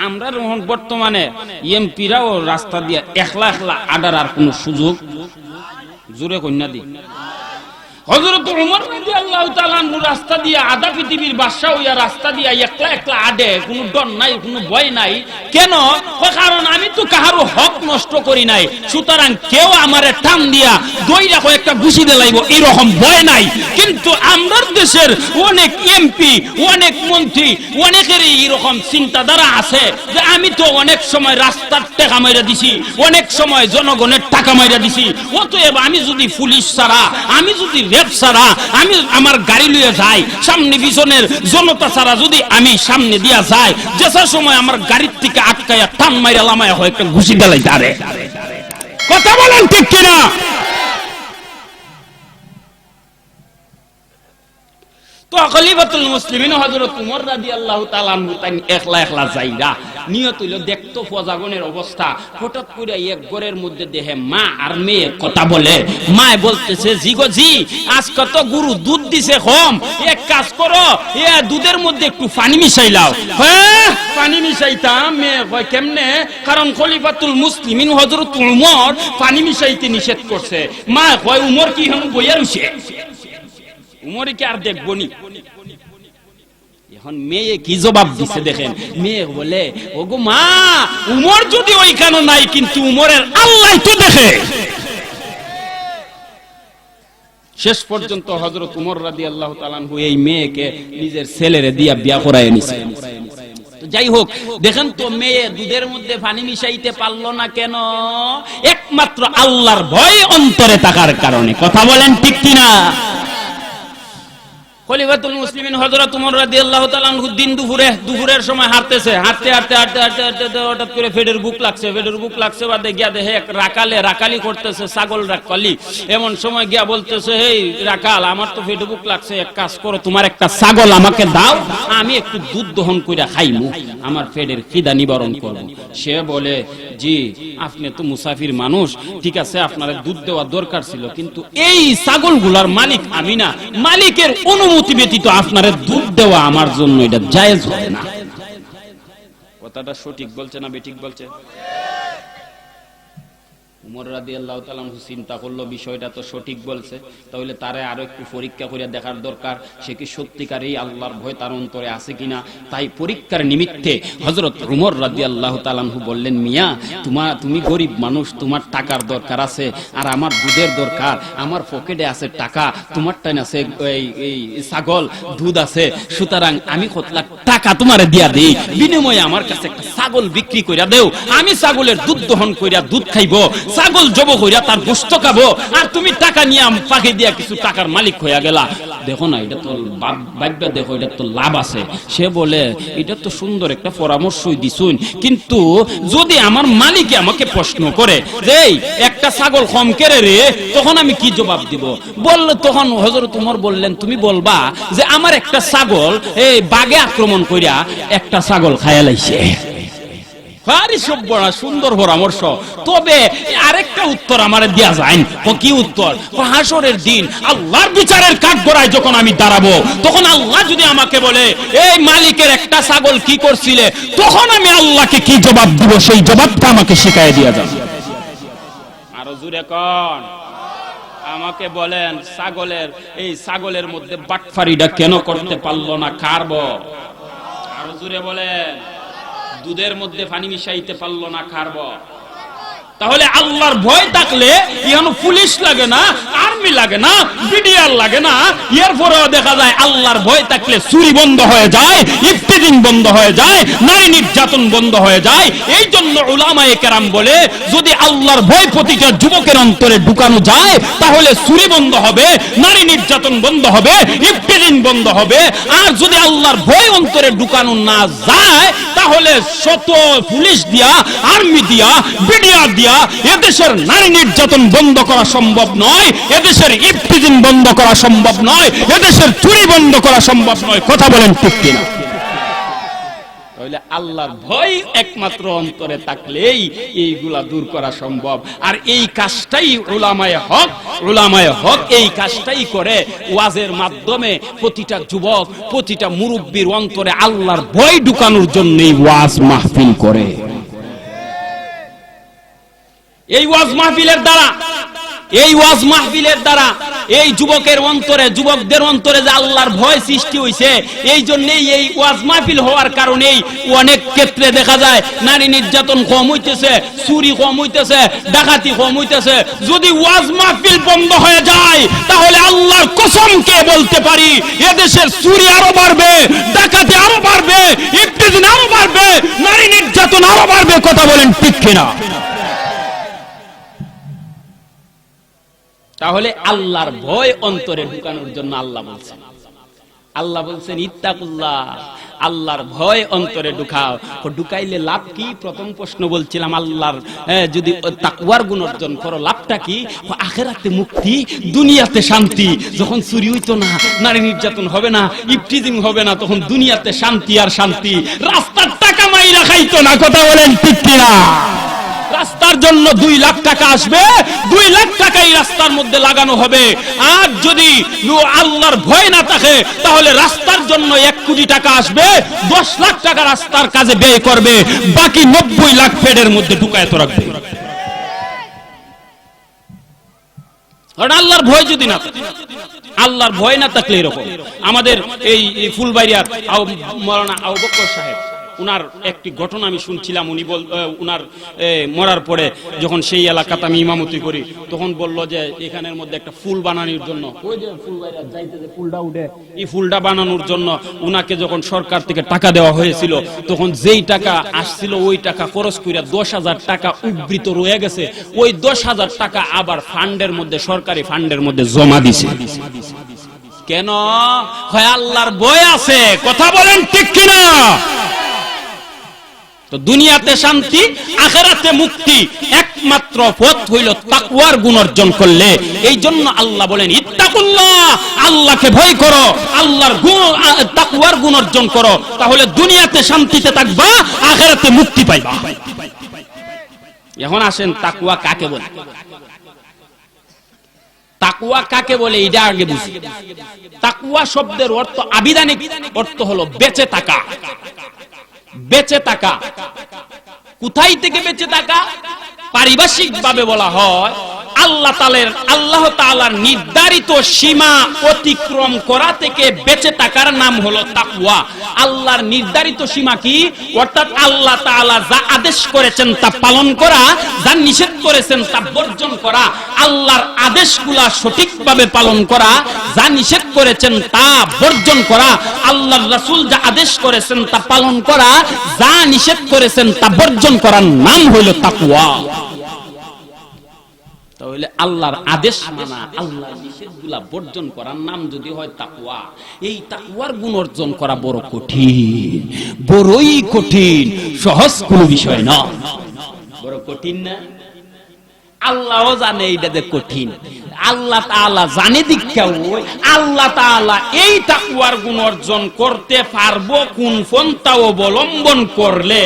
আমরা বর্তমানে এমপিরাও রাস্তা দিয়া একলা একলা আডার আর কোন সুযোগ জোরে কন্যা দি। হযরত উমর রাদিয়াল্লাহু তাআলা আনহু রাস্তা দিয়ে আধা পৃথিবীর বাদশা হইয়া রাস্তা দিয়া একলা একলা আডে, কোনো ডর নাই, কোনো ভয় নাই। কেন? কারণ আমি তো কাহারও হক নষ্ট করি নাই, সুতরাং কেউ আমারে টান দিয়া দইরা কয়েকটা ঘুষি দিলাইব এরকম ভয় নাই। কিন্তু আমরার দেশের অনেক এমপি, অনেক মন্ত্রী, অনেকেরই এরকম চিন্তাধারা আছে যে আমি তো অনেক সময় রাস্তার টাকা মাইরা দিছি, অনেক সময় জনগণের টাকা মাইরা দিছি, অতএব আমি যদি পুলিশ ছাড়া, আমি যদি রেপ ছাড়া, আমি আমার গাড়ি লইয়া যাই, সামনে পিছনের জনতা ছাড়া যদি আমি সামনে দিয়া যাই, যেসব সময় আমার গাড়ির থেকে আটকায়া টান মাইরা লামায়া হয় একটা ঘুষি দেলাই তারে। কথা বলেন ঠিক কিনা? তো খলিফাতুল মুসলিমিন হযরত উমর রাদিয়াল্লাহু তাআলা আনহু তাই একলা একলা যাইরা নিয়ত হইল দেখতো প্রজাগণের অবস্থা। হঠাৎ করে এক ঘরের মধ্যে দেখে মা আর মেয়ে কথা বলে। মা বলতেছে, জি গো জি, আজ কত গরু দুধ দিছে কম, এক কাজ করো, এ দুধের মধ্যে একটু পানি মিশাইলাও। হ্যাঁ, পানি মিশাইতাম। মেয়ে কয় কেমনে? কারণ খলিফাতুল মুসলিমিন হযরত উমর পানি মিশাইতে নিষেধ করছে। মা কয় উমর কি এখন বইয়া রইছে, উমরে কি আর দেখবো নি? এখন মেয়ে কি জবাব দিছে দেখেন। মেয়ে বলে, ওগো মা, উমর যদি ওইখানে নাই, কিন্তু উমরের আল্লাহ তো দেখে। শেষ পর্যন্ত হযরত উমর রাদিয়াল্লাহু তাআলা আনহু এই মেয়েকে নিজের ছেলেরে দিয়া বিয়া করায় নিছে। যাই হোক, দেখেন তো মেয়ে দুধের মধ্যে পানি মিশাইতে পারলো না কেন? একমাত্র আল্লাহর ভয় অন্তরে থাকার কারণে। কথা বলেন ঠিক কিনা? খলিফাতুল মুসলিমিন হযরত উমর রাদিয়াল্লাহু তাআলা আনহু দিন দুপুরের সময় হাঁটতেছে, হাঁটতে হঠাৎ করে ফেডের বুক লাগছে বাদে গিয়া দেখে এক রাকালি করতেছে, ছাগল রাকালি। এমন সময় গিয়া বলতেছে, এই রাকাল, আমার তো ফেডে বুক লাগছে, এক কাজ করো, তোমার একটা ছাগল আমাকে দাও, আমি একটু দুধ দহন কইরা খাইমু, আমার ফেডের খিদা নিবারণ করব। সে বলে, জি আপনি তো মুসাফির মানুষ, ঠিক আছে, আপনার দুধ দেওয়া দরকার ছিল, কিন্তু এই ছাগলগুলার মালিক আমি না, মালিকের অনুমতি ব্যতীত আপনার দুধ দেওয়া আমার জন্য এটা জায়েজ হয় না। কথাটা সঠিক বলছে না বেঠিক বলছে? উমর রাদিয়াল্লাহু তাআলা চিন্তা করলো বিষয়টা তো সঠিক বলছে, তাহলে তারে আরো একটু পরীক্ষা করে দেখার দরকার, সে কি সত্যিকারেই আল্লাহর ভয় তার অন্তরে আছে কিনা। তাই পরীক্ষার নিমিত্তে হযরত উমর রাদিয়াল্লাহু তাআলা বললেন, মিয়া তুমি গরিব মানুষ, তোমার টাকার দরকার আছে, আর আমার দুধের দরকার, আমার পকেটে আছে টাকা, তোমার টাইন আছে এই ছাগল, দুধ আছে, সুতরাং আমি কত লাখ টাকা তোমারে দিয়া দেই, বিনিময়ে আমার কাছে একটা ছাগল বিক্রি কইরা দেও, আমি ছাগলের দুধ দহন কইরা দুধ খাইবো, ছাগল জব কইরা তার গোশত খাবো, আর তুমি টাকা নিয়ে পাকে দিয়া কিছু টাকার মালিক হইয়া গেলা। দেখো না, এটা তো ভাববা, দেখো এটা তো লাভ আছে। সে বলে, এটা তো সুন্দর একটা পরামর্শই দিছুন, কিন্তু যদি আমার মালিকে আমাকে প্রশ্ন করে যে একটা ছাগল কম কেড়ে রে, তখন আমি কি জবাব দিব? বললে তখন হযরত উমর বললেন, তুমি বলবা যে আমার একটা ছাগল এই বাঘে আক্রমণ কইরা একটা ছাগল খাইয়া লাইছে। সুন্দর পরামর্শ, তবে আরেকটা উত্তর আমার দেয়া যায়। কি উত্তর? হাসরের দিন আল্লাহর বিচারের কাঠগড়ায় যখন আমি দাঁড়াবো, তখন আল্লাহ যদি আমাকে বলে, এই মালিকের একটা ছাগল কি করছিলে, তখন আমি আল্লাহকে কি জবাব দিব, সেই জবাবটা আমাকে শিখাই দিয়া যাবে। আরো জোরে কোন, আমাকে বলেন, ছাগলের মধ্যে বাটফারিটা কেন করতে পারলো না? কারবো? আরো জোরে বলেন, দুধের মধ্যে পানি মিশাইতে পারলো না, খারব? তাহলে আল্লাহর ভয় থাকলে ইহানো পুলিশ লাগে না, আর্মি লাগে না, বিডিআর লাগে না, এরপরেও দেখা যায় আল্লাহর ভয় থাকলে চুরি বন্ধ হয়ে যায়, ইফতিজিং বন্ধ হয়ে যায়, নারী নির্যাতন বন্ধ হয়ে যায়। এই জন্য উলামায়ে কেরাম বলে, যদি আল্লাহর ভয় প্রতিটা যুবকের অন্তরে ঢুকানো যায়, তাহলে চুরি বন্ধ হবে, নারী নির্যাতন বন্ধ হবে, ইফতিজিং বন্ধ হবে। আর যদি আল্লাহর ভয় অন্তরে ঢুকানো না যায়, তাহলে শত পুলিশ দিয়া, আর্মি দিয়া, বিডিআর দিয়া এদেশের নারী নির্যাতন বন্ধ করা সম্ভব নয়, এদেশের ইফতিজিং বন্ধ করা সম্ভব নয়, এদেশের চুরি বন্ধ করা সম্ভব নয়। কথা বলেন ঠিক কিনা? তাহলে আল্লাহর ভয় একমাত্র অন্তরে থাকলেই এইগুলা দূর করা সম্ভব। আর এই কাজটাই উলামায়ে হক এই কাজটাই করে। ওয়াজের মাধ্যমে প্রতিটা যুবক, প্রতিটা মুরব্বির অন্তরে আল্লাহর ভয় ঢুকানোর জন্যই ওয়াজ মাহফিল করে। এই ওয়াজ মাহফিলের দ্বারা এই যুবকদের অন্তরে যে আল্লাহর ভয় সৃষ্টি হইছে, এই জন্যই এই ওয়াজ মাহফিল হওয়ার কারণেই অনেক ক্ষেত্রে দেখা যায় নারী নির্যাতন কম হইতেছে, চুরি কম হইতেছে, ডাকাতি কম হইতেছে। যদি ওয়াজ মাহফিল বন্ধ হয়ে যায়, তাহলে আল্লাহর কসমকে বলতে পারি, এদেশের চুরি আরো বাড়বে, ডাকাতি আরো বাড়বে, ইফতিজিং আরো বাড়বে, নারী নির্যাতন আরো বাড়বে। কথা বলেন ঠিক কিনা? তাহলে আল্লাহর ভয় অন্তরে ঢুকানোর জন্য আল্লাহ বলছেন ইত্তাকুল্লাহ, আল্লাহর ভয় অন্তরে ঢুকাও। ঢুকাইলে লাভ কি? প্রথম প্রশ্ন বলছিলাম, আল্লাহর যদি তাকওয়ার গুণ অর্জন করো, লাভটা কি? আখিরাতে মুক্তি, দুনিয়াতে শান্তি। যখন চুরি হইতো না, নারী নির্যাতন হবে না, ইফতিজিং হবে না, তখন দুনিয়াতে শান্তি আর শান্তি। রাস্তার টাকা মাইরা খাইতো না। কথা বলেন ঠিক কিনা? রাস্তার জন্য 2 লাখ টাকা আসবে, 2 লাখ টাকাই রাস্তার মধ্যে লাগানো হবে। আর যদি আল্লাহর ভয় না থাকে, তাহলে রাস্তার জন্য 1 কোটি টাকা আসবে, 10 লাখ টাকা রাস্তার কাজে ব্যয় করবে, বাকি 90 লাখ পেটের মধ্যে ঢুকায় তো রাখবে। কারণ আল্লাহর ভয় যদি না থাকে, আল্লাহর ভয় না থাকলে এরকম। আমাদের এই ফুলবাড়িয়ার মাওলানা আবু বকর সাহেব উনার একটি ঘটনা আমি শুনছিলাম, উনি উনার মরার পরে যখন সেই এলাকাতে আমি ইমামতি করি তখন বলল যে এখানের মধ্যে একটা ফুল বানানোর জন্য, ওই যে ফুল বাইরে যাইতে যে ফুলটা উঠে, এই ফুলটা বানানোর জন্য উনাকে যখন সরকার থেকে টাকা দেওয়া হয়েছিল তখন যেই টাকা আসছিল ওই টাকা খরচ করে 10,000 টাকা উবৃত রয়ে গেছে। ওই 10,000 টাকা আবার ফান্ডের মধ্যে, সরকারি ফান্ডের মধ্যে জমা দিছে। কেন? হয় আল্লাহর ভয় আছে। কথা বলেন ঠিক কিনা? তো দুনিয়াতে শান্তি, আখিরাতে মুক্তি একমাত্র পথ হইল তাকওয়ার গুণ অর্জন করলে। এই জন্য আল্লাহ বলেন ইত্তাকুল্লাহ, আল্লাহকে ভয় করো, আল্লাহর গুণ তাকওয়ার গুণ অর্জন করো, তাহলে দুনিয়াতে শান্তিতে থাকবা, আখিরাতে মুক্তি পাইবা। এখন আসেন তাকওয়া কাকে বলে? তাকওয়া কাকে বলে এটা আগে বুঝি। তাকওয়া শব্দের অর্থ, আবিধানিক অর্থ হলো বেঁচে থাকা। বেঁচে থাকা কোথায় থেকে বেঁচে থাকা? পারিভাষিক ভাবে বলা হয় আল্লাহ তাআলার নির্ধারিত সীমা অতিক্রম করা থেকে বেঁচে থাকার নাম হলো তাকওয়া। আল্লাহর নির্ধারিত সীমা কি? অর্থাৎ আল্লাহ তাআলা যা আদেশ করেছেন তা পালন করা, যা নিষেধ করেছেন তা বর্জন করা। আল্লাহর আদেশগুলা সঠিকভাবে পালন করা, যা নিষেধ করেছেন তা বর্জন করা। আল্লাহর রাসূল যা আদেশ করেছেন তা পালন করা, যা নিষেধ করেছেন তা বর্জন করার নাম হইল তাকওয়া। তাহলে আল্লাহর আদেশ মানা, আল্লাহর নিষেধগুলা বর্জন করার নাম যদি হয় তাকওয়া, এই তাকওয়ার গুণ অর্জন করা বড় কঠিন, বড়ই কঠিন, সহজ কোনো বিষয় না। বড় কঠিন না? আল্লাহও জানে এইটা যে কঠিন। আল্লাহ তাআলা জানে দীক্ষা, আল্লাহ তাআলা এই তাকওয়ার গুণ অর্জন করতে পারবো কোন পন্থা অবলম্বন করলে,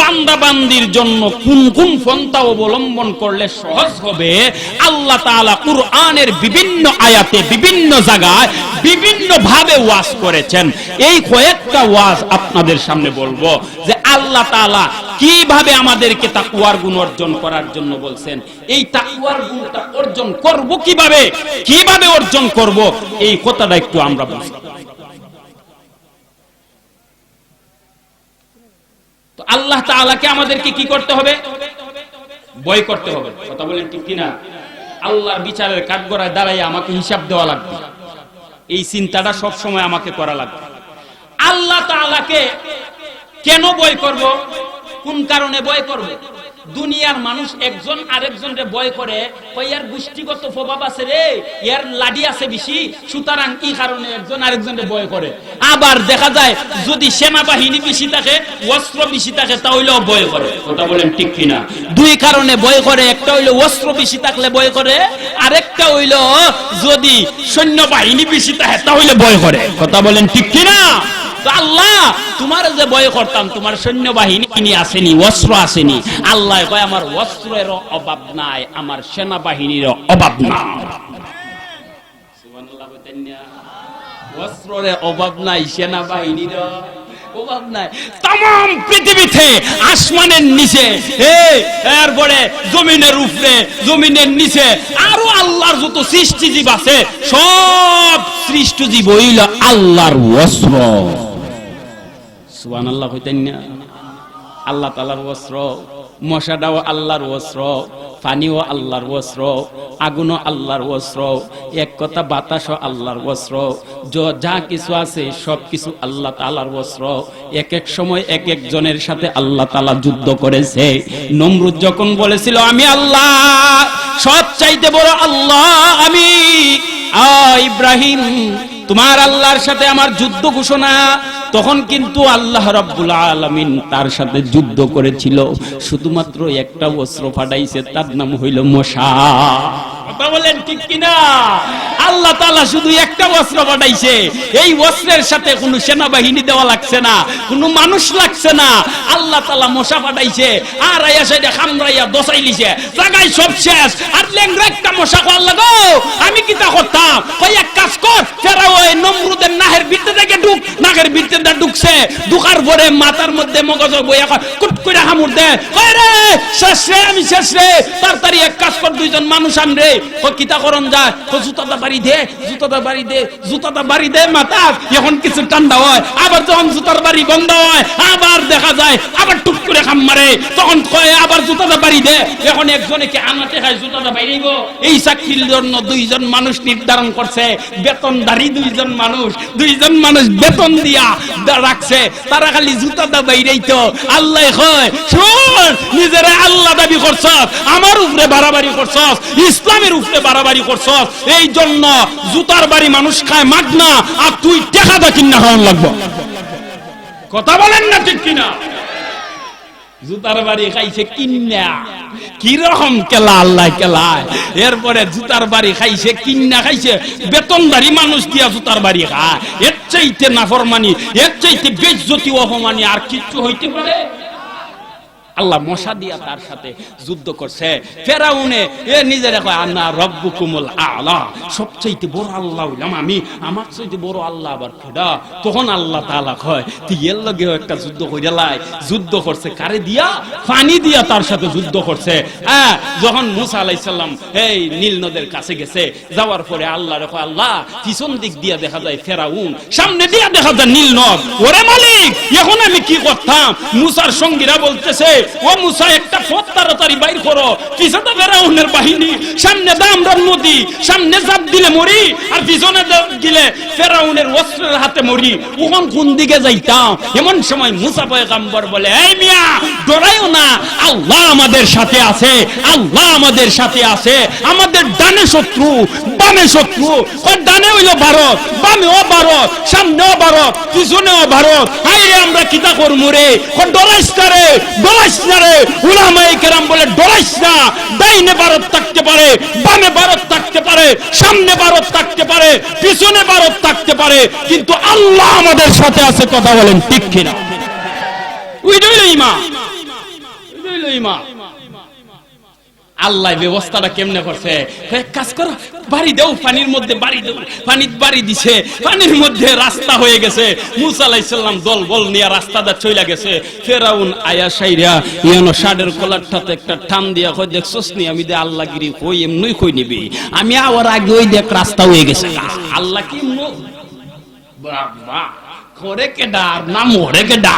বান্দা বান্দির জন্য কোন কোন পন্থা অবলম্বন করলে সহজ হবে। আল্লাহ তাআলা কুরআনের বিভিন্ন আয়াতে, বিভিন্ন জায়গায়, বিভিন্ন ভাবে ওয়াজ করেছেন। এই কয়েকটা ওয়াজ আপনাদের সামনে বলবো যে আল্লাহ তাআলা কিভাবে আমাদেরকে তাকওয়ার গুণ অর্জন করার জন্য বলছেন। এই তাকওয়ার গুণটা অর্জন করব কিভাবে, কিভাবে অর্জন করব, এই কথাটা একটু আমরা বুঝি। তো আল্লাহ তাআলাকে আমাদেরকে কি করতে হবে? ভয় করতে হবে। কথা বলেন ঠিক কিনা? আল্লাহর বিচারের কাঠগড়ায় দাঁড়াইয়া আমাকে হিসাব দেওয়া লাগবে, এই চিন্তাটা সব সময় আমাকে করা লাগবে। আল্লাহ তাআলাকে কেন ভয় করব? কোন কারণে ভয় করব? দুনিয়ার মানুষ একজন আরেকজনকে ভয় করে, ইয়ার গোষ্ঠীগত প্রভাব আছে রে, ইয়ার লাডি আছে বেশি, সুতরাং এই কারণে একজন আরেকজনকে ভয় করে। আবার দেখা যায় যদি সেনাবাহিনী বেশি থাকে, অস্ত্র বেশি থাকে, তাহলেও ভয় করে। কথা বলেন ঠিক কিনা? দুই কারণে ভয় করে, একটা হইলো অস্ত্র বেশি থাকলে ভয় করে, আরেকটা হইলো যদি সৈন্যবাহিনী বেশি থাকে তাহলে ভয় করে। কথা বলেন ঠিক কিনা? আল্লাহ তোমার যে ভয় করতাম, তোমার সৈন্যবাহিনী আসেনি, অস্ত্র আসেনি। আল্লাহ কয় আমার অস্ত্রের অভাব নাই, আমার সেনাবাহিনীর অভাব নাই। সুবহানাল্লাহ বলেন না? অস্ত্রের অভাব নাই, সেনাবাহিনীর অভাব নাই। तमाम পৃথিবীতে আসমানের নিচে, এরপরে জমিনের উপরে, জমিনের নিচে আরো আল্লাহর যত সৃষ্টিজীব আছে, সব সৃষ্টিজীব হইল আল্লাহর অস্ত্র। সুবহানাল্লাহ কইতেন না? আল্লাহ তাআলার অস্ত্র, মশাটাও আল্লাহর অস্ত্র, পানিও আল্লাহর অস্ত্র, আগুনও আল্লাহর অস্ত্র, এক কথা বাতাসও আল্লাহর অস্ত্র, যা কিছু আছে সব কিছু আল্লাহ তাআলার অস্ত্র। এক এক সময় এক এক জনের সাথে আল্লাহ তাআলা যুদ্ধ করেছে। নমরুদ যখন বলেছিল আমি আল্লাহ, সব চাইতে বড় আল্লাহ আমি, ইব্রাহিম তোমার আল্লাহর সাথে আমার যুদ্ধ ঘোষণা, তখন কিন্তু আল্লাহ রাব্বুল আলামিন তার সাথে যুদ্ধ করেছিল, শুধুমাত্র একটা অস্ত্র ফাটাইছে, তার নাম হইল মশা। কথা বলেন ঠিক কিনা? আল্লাহ তাআলা শুধু একটা অস্ত্র ফাটাইছে, এই অস্ত্রের সাথে কোনো সেনাবাহিনী দেওয়া লাগছে না, কোনো মানুষ লাগছে না। আল্লাহ তাআলা মশা ফাটাইছে, আর আয়া সাইডে খামরাইয়া দসাই লিছে, জায়গায় সব শেষ। আর লেংরা একটা মশা কল লাগো, আমি কি তা করতাম? কই এক কাজ কর, ফেরাও ওই নমরুদের নাহের ভিতরে থেকে ঢুক। নাকের ভিতরে ঢুকছে, ঢুকার পরে মাথার মধ্যে মগজ বইয়া কুট করে হামুর দে, কই রে শেষ রে, আমি শেষ রে, তাড়াতাড়ি এক কাজ কর, দুইজন মানুষ আনরে, ও কিতা করন যায়, ও জুতাটা বাড়ি দে, জুতাটা বাড়ি দে, জুতাটা বাড়ি দে মাথা, এখন কিছু ঠান্ডা হয়, আবার যখন জুতার বাড়ি বন্ধ হয় আবার দেখা যায় আবার টুক করে খাম মারে, তখন কয় আবার জুতাটা বাড়ি দে। এখন একজনে কি আনাতে খায় জুতাটা বাইরেইব। এই চাকরির জন্য দুইজন মানুষ নির্ধারণ করছে, বেতনদারি দুইজন মানুষ বেতন দিয়া রাখছে, তারা খালি জুতাটা বাইরেই। তো আল্লাহ কয় শুন, নিজেরা আল্লাহ দাবি করছস, আমার উপরে বাড়াবাড়ি করছস, ইসলামের উপরে বাড়াবাড়ি করছস, এই জন্য জুতার বাড়ি মানুষ খায় মাগনা, আর তুই টাকা দা কিনা খাওয়ান লাগবো। কথা বলেন না ঠিক কিনা? জুতার বাড়ি খাইছে কিন্না, কি রকম কেলা আল্লাহ কেলায়। এরপরে জুতার বাড়ি খাইছে কিন্না, খাইছে বেতনদারি মানুষ দিয়া জুতার বাড়ি খায়। এর চাইতে নাফরমানি, এর চাইতে বেইজ্জতি অপমানি আর কিচ্ছু হইতে পারে? আল্লাহ মশা দিয়া তার সাথে যুদ্ধ করছে। ফেরাউনে এ নিজের কয় আনা রব্বুকুমুল আলা, সবচাইতে বড় আল্লাহ হইলাম আমি, আমার চাইতে বড় আল্লাহ আবার কেডা? তখন আল্লাহ তাআলা কয় তুই এর লগে একটা যুদ্ধ কইরা লাই। যুদ্ধ করছে কারে দিয়া? পানি দিয়া তার সাথে যুদ্ধ করছে। হ্যাঁ, যখন মুসা আলাইহিস সালাম এই নীল নদের কাছে গেছে, যাওয়ার পরে আল্লাহর কয় আল্লাহ পিছন দিক দিয়া দেখা যায় ফেরাউন, সামনে দিয়া দেখা যায় নীল নদ। ওরে মালিক, এখন আমি কি করতাম? মুসার সঙ্গীরা বলতেছে ও মুসা একটা পথ তাড়াতাড়ি বাইর করো, পিছনে ফেরাউনের বাহিনী, সামনে দামরার নদী, সামনে চাপ দিলে মরি আর পিছনে দিলে ফেরাউনের অস্ত্রের হাতে মরি, ওখান কোন দিকে যাইতাম? এমন সময় মুসা পয়গম্বর বলে এই মিয়া ডরাইও না, আল্লাহ আমাদের সাথে আছে, আল্লাহ আমাদের সাথে আছে। আমাদের ডানে শত্রু বামে শত্রু, ওই ডানে হইলো ভারত, বামেও ভারত, সামনেও ভারত, পিছনেও ভারত। হাইরে আমরা কিতা করমু রে? ডরাইস না রে, ডরাইস না রে। উলামায়ে কেরাম বলে ডরাইস না, ডাইনে ভারত থাকতে পারে, বামে ভারত থাকতে পারে, সামনে ভারত থাকতে পারে, পিছনে ভারত থাকতে পারে, কিন্তু আল্লাহ আমাদের সাথে আছে। কথা বলেন ঠিক কিনা? ওইটাই ঈমান, ওইটাই ঈমান। আল্লাহ ব্যবস্থাটা কেমনে করছে? এক কাজ করো, বাড়ি দাও, পানির মধ্যে বাড়ি দাও। পানির বাড়ি দিছে, পানির মধ্যে রাস্তা হয়ে গেছে। মুসা আলাইহিস সালাম দল বল নিয়ে রাস্তাটা চইলা গেছে। ফেরাউন আয়া সাইরা ইয়ানো শাড়ের কলারটাতে একটা টান দিয়া কই দেখছস নি আমি দে আল্লাহগিরি কই এমনই কই নিবি, আমি আওয়ার আগে ওই দেখ রাস্তা হয়ে গেছে। আল্লাহ কি বাবা করে কেডা না মরে কেডা?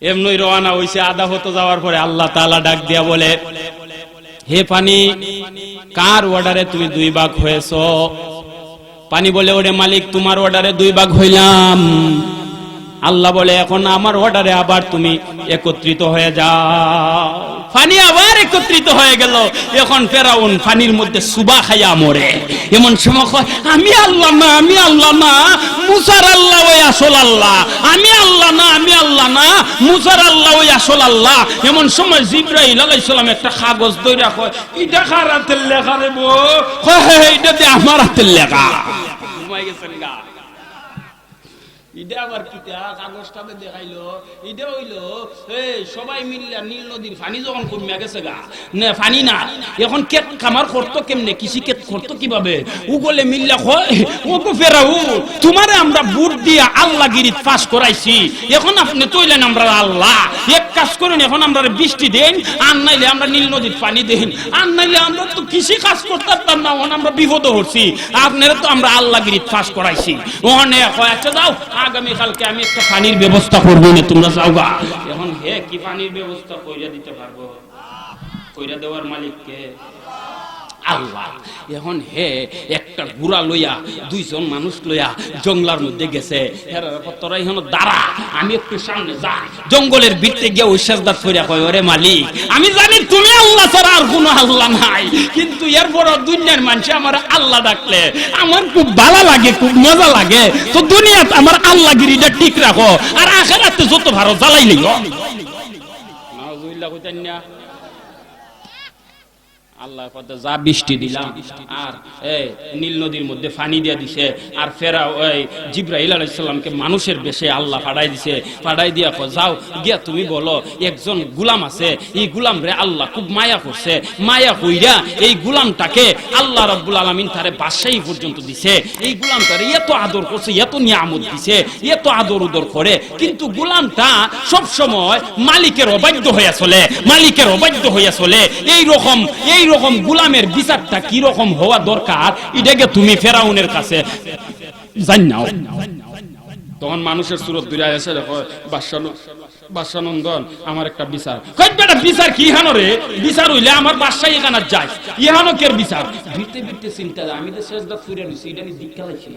এমনি রওনা হইছে। আধা হতে যাওয়ার পরে আল্লাহ তাআলা ডাক দিয়া বলে হে পানি, কার অর্ডারে তুমি দুই ভাগ হয়েছো? পানি বলে ওরে মালিক তোমার অর্ডারে দুই ভাগ হইলাম। আল্লাহ বলে এখন আমার অর্ডারে আবার তুমি একত্রিত হয়ে যাও। পানি আবার একত্রিত হয়ে গেল। এখন ফেরাউন পানির মধ্যে সুবা খাইয়া মরে। এমন সময় কয় আমি আল্লাহ না, আমি আল্লাহ না, মুসার আল্লাহ ওই আসল আল্লাহ। আমি আল্লাহ না, আমি আল্লাহ না, মুসার আল্লাহ ওই আসল আল্লাহ। এমন সময় জিবরাইল আলাইহিস সালাম একটা কাগজ ধইরা কয় এটা কার হাতের লেখা রে বো? কয় এইটা দিয়ে আমার হাতের লেখা। ঘুমাই গেছেন গা। ইডা আবার কি কাগজটাতে দেখাইলো? ইডা হইলো এই সবাই মিললা নীল নদীর পানি যখন কমিয়া গেছে গা, না পানি না, এখন কেট খামার করতো কেমনে, কৃষি কেট করতো কিভাবে? উগলে মিললা কয় ও গো ফেরাউন, তোমারে আমরা বুট দিয়া আল্লাহগিরিত পাস করাইছি, এখন আপনি তৈলেন আমরা আল্লাহ। এক কাজ করেন, এখন আমরা বৃষ্টি দেন, আর নাইলে আমরা নীল নদীর পানি দেন, আর নাইলে আমরা তো কৃষি কাজ করতে পারতাম না, এখন আমরা বিপদ হচ্ছি, আপনারা তো আমরা আল্লাহগিরিত পাস করাইছি। ওখানে কয় আচ্ছা যাও, আগামী কালকে আমি একটা পানির ব্যবস্থা করবো না, তোমরা যাও গা। এখন হে কি পানির ব্যবস্থা কইরা দিতে পারবো? কইরা দেওয়ার মালিক কে? আল্লাহ। এখন হে একটা ঘোড়া লইয়া দুইজন মানুষ লইয়া জঙ্গলার মধ্যে গেছে। তোরা এখন দাঁড়া, আমি একটু সামনে যাই। জঙ্গলের ভিতরে গিয়ে ওই সেজদাত কইরা কয় ওরে মালিক আমি জানি তুমি আল্লাহ ছাড়া আর কোনো আল্লাহ নাই, কিন্তু এরপর দুনিয়ার মানুষ আমার আল্লাহ ডাকলে আমার খুব ভালো লাগে, খুব মজা লাগে। তো দুনিয়াতে আমার আল্লাহগিরিটা ঠিক রাখো, আর আখিরাতে যত ভালো জ্বালাই লইও। নাউজুবিল্লাহ কইতেন না? আল্লাহ কত যা বৃষ্টি দিলাম আর নীল নদীর মধ্যে পানি দিয়ে দিছে আর ফেরাও জিব্রাইল আলাইহিস সালামকে মানুষের বেশে আল্লাহ পাঠাই দিছে, পাঠাই দিয়া যাও গিয়া তুমি বলো একজন গোলাম আছে, এই গোলাম রে আল্লাহ খুব মায়া করছে, মায়া কইরা এই গোলামটাকে আল্লাহ রাব্বুল আলামিন তারে বাদশাহী পর্যন্ত দিছে, এই গোলামটারে এত আদর করছে, এত নিয়ামত দিছে, এত আদর উদর করে, কিন্তু গোলামটা সব সময় মালিকের অবাধ্য হইয়া চলে, মালিকের অবাধ্য হইয়া চলে। এই রকম গোলামের বিচারটা কি রকম হওয়া দরকার এটাকে তুমি ফেরাউনের কাছে জানাও। তখন মানুষের সুরত দূরে এসে দেখো বাদশানন্দন আমার একটা বিচার, বেটা বিচার কি ইহানো রে, বিচার হইলে আমার বাদশা এখানে যায়, ইহানো কের বিচার ভিতে ভিতে চিন্তা, আমি তো সেজদা ফুরে নিছি, এটা আমি দীক্ষা লাইছি।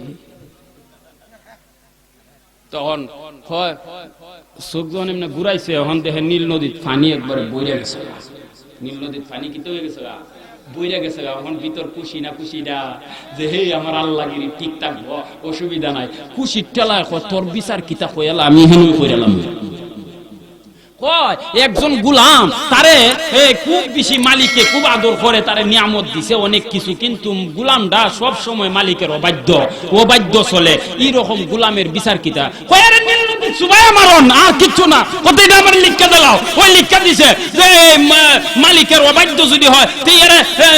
তখন হয় চোখ যখন এমনি ঘুরাইছে, এখন দেখে নীল নদীর পানি একবারে বইরে গেছে, নীল নদীর পানি কি হয়ে গেছে বইরা গেছে। এখন ভিতর খুশি না খুশিটা যে হে আমার আল্লাহগিরি ঠিক থাকবো, অসুবিধা নাই, খুশির টেলায় তোর বিচার কিতা কইলা আমি হেনুই কইরালাম। একজন গোলাম তারে খুব বেশি মালিকে খুব আদর করে, তারে নিয়ামত দিছে অনেক কিছু, কিন্তু গোলামটা সব সময় মালিকের অবাধ্য চলে। এই রকম গোলামের বিচার কিতা মালিকের অবাধ্য যদি হয়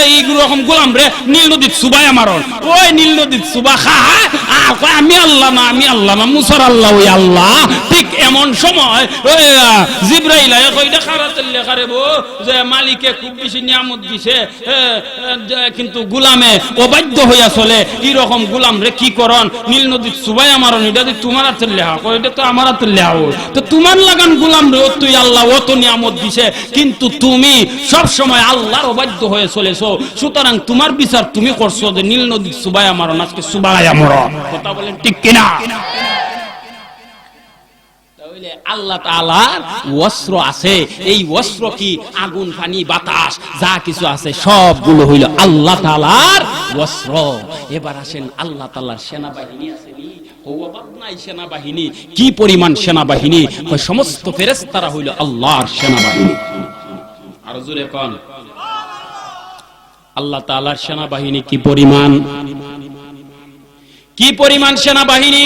এইরকম গোলাম রে নীল নদীর সুবাই মারন, ওই নীল নদীর সুবা খা আমি আল্লাহ না, আমি আল্লাহ না, মুসার আল্লাহ ওই আল্লাহ। ঠিক এমন সময় জিব্রাইল কইটা খারাতের লেখা রে যে মালিকে খুব বেশি নিয়ামত দিছে কিন্তু গোলামে অবাধ্য হইয়া চলে, এরকম গোলাম রে কি করন নীল নদীর সুবাই মারন, এটা তোমার হাতের লেখা, এটা তো আমার হাতের লেখা, তো তোমার লাগান গোলাম রে তুই আল্লাহ অত নিয়ামত দিছে কিন্তু তুমি সব সময় আল্লাহর অবাধ্য হয়ে চলেছো, সুতরাং তোমার বিচার তুমি করছো যে নীল নদীর সুবাই মারন, আজকে সুবাই মারন। কথা বলেন ঠিক কিনা? আল্লাহ তাআলার অস্ত্র আছে, এই অস্ত্র কি আগুন পানি বাতাস যা কিছু আছে সবগুলো হইল আল্লাহ তাআলার অস্ত্র। এবার আসেন আল্লাহ তাআলার সেনাবাহিনী আছে, সেনাবাহিনী কি পরিমাণ সেনাবাহিনী, সমস্ত ফেরেশতারা হইল আল্লাহর সেনাবাহিনী। আর জোরে কোন আল্লাহ তাআলার সেনাবাহিনী কি পরিমাণ, কি পরিমাণ সেনাবাহিনী।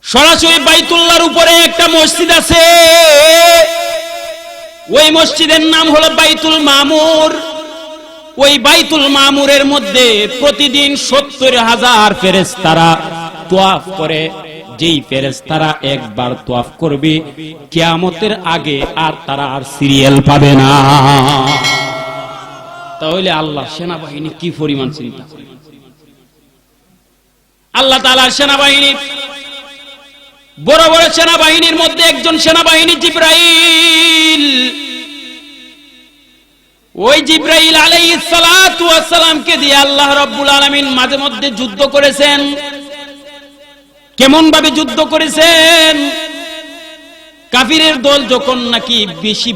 সরাসরি বাইতুল্লাহর উপরে একটা মসজিদ আছে, ওই মসজিদের নাম হলো বাইতুল মামুর। ওই বাইতুল মামুরের মধ্যে প্রতিদিন 70,000 ফেরেশতারা তওয়াফ করে। যেই ফেরেশতারা একবার তওয়াফ করবে কিয়ামতের আগে আর তারা আর সিরিয়াল পাবে না। তাহলে আল্লাহ সেনাবাহিনী কি পরিমাণ চিন্তা করে। আল্লাহ তাআলার সেনাবাহিনী বড় বড় সেনাবাহিনীর মধ্যে একজন সেনাবাহিনী জিব্রাইল। ওই জিব্রাইল আলাইহিস সালাতু ওয়াস সালামকে দিয়ে আল্লাহ রাব্বুল আলামিন মাঝে মধ্যে যুদ্ধ করেছেন। কেমন ভাবে যুদ্ধ করেছেন? কাফিরের দল যখন নাকি বেশি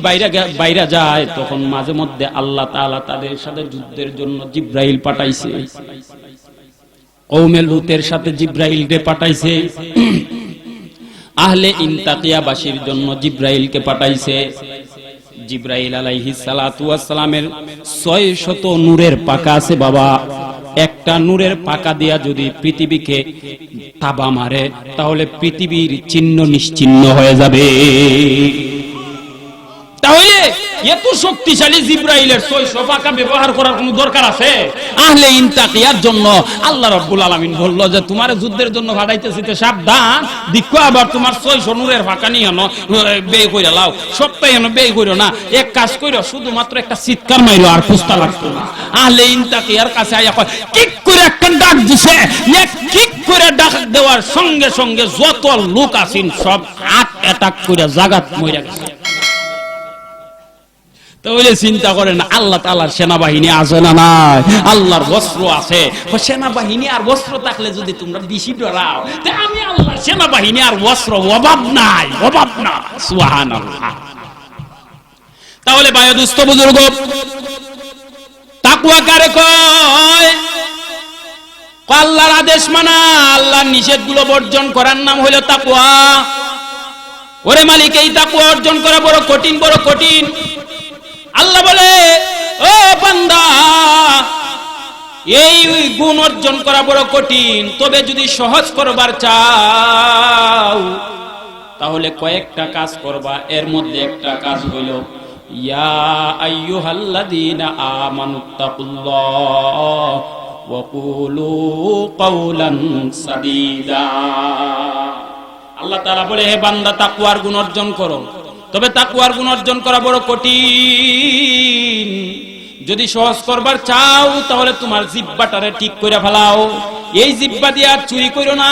বাইরে যায় তখন মাঝে মধ্যে আল্লাহ তাআলা তাদের সাথে যুদ্ধের জন্য জিব্রাইল পাঠাইছে। কওমে লূতের সাথে জিব্রাইলকে পাঠাইছে, আহলে ইনতাকিয়াবাসীর জন্য জিব্রাইলকে পাঠাইছে। জিব্রাইল আলাইহিস সালাতু ওয়াস সালামের 600 নূরের পাকা আছে বাবা। একটা নূরের পাকা দিয়া যদি পৃথিবীকে তাবা মারে তাহলে পৃথিবীর চিহ্ন নিশ্চিহ্ন হয়ে যাবে। তাহলে এত শক্তিশালী জিব্রাইলের 600 পাকা ব্যবহার করার কোনো দরকার আছে? আহলে ইনতাকিয়ার জন্য আল্লাহ রাব্বুল আলামিন বলল যে তোমার যুদ্ধের জন্য পাঠাইতেছি, তো সাবধান, দেখো আবার তোমার 600 নূরের পাকা নিয়ে ব্যয় কইরা লাও, সবটাই ব্যয় কইরো না। এক কাজ কইরো, শুধুমাত্র একটা চিৎকার মাইরো আর পুস্তা লাগতো না। আহলে ইনতাকিয়ার কাছে আয়া কয় কিক করে একটা ডাক দিছে, এক কিক করে ডাক দেওয়ার সঙ্গে সঙ্গে যত লোক আছেন সব হার্ট অ্যাটাক করে জাগাত মইরা গেছে। তাহলে চিন্তা করেন আল্লাহ তাআলার সেনাবাহিনী আছে না নাই? আল্লাহর বস্ত্র আছে। সেনাবাহিনী আর বস্ত্র থাকলে যদি তোমরা বেশি ডরাও, তে আমি আল্লাহর সেনাবাহিনী আর বস্ত্র অভাব নাই, অভাব না। সুবহানাল্লাহ। তাহলে ভাই দুস্থ বুজুর্গ, তাকওয়া কারে কয়? আল্লাহর আদেশ মানা, আল্লাহর নিষেধগুলো বর্জন করার নাম হলো তাকওয়া। ওরে মালিক, এই তাকওয়া অর্জন করা বড় কঠিন, বড় কঠিন। আল্লাহ বলে, ও বান্দা, এই গুণ অর্জন করা বড় কঠিন, তবে যদি সহজ করবার চাও তাহলে কয়েকটা কাজ করবা। এর মধ্যে একটা কাজ হইল, ইয়া আইয়ুহাল্লাযীনা আমানুত্তাকুল্লাহ ওয়া কুলু কাওলান সাদীদা। আল্লাহ তাআলা বলে, হে বান্দা, তাকওয়ার গুণ অর্জন করো। তবে তাকওয়ার গুণ অর্জন করা বড় কঠিন। যদি সহজ করবার চাও তাহলে তোমার জিহ্বাটারে ঠিক করে ফেলাও। এই জিহ্বা দিয়া চুরি করো না,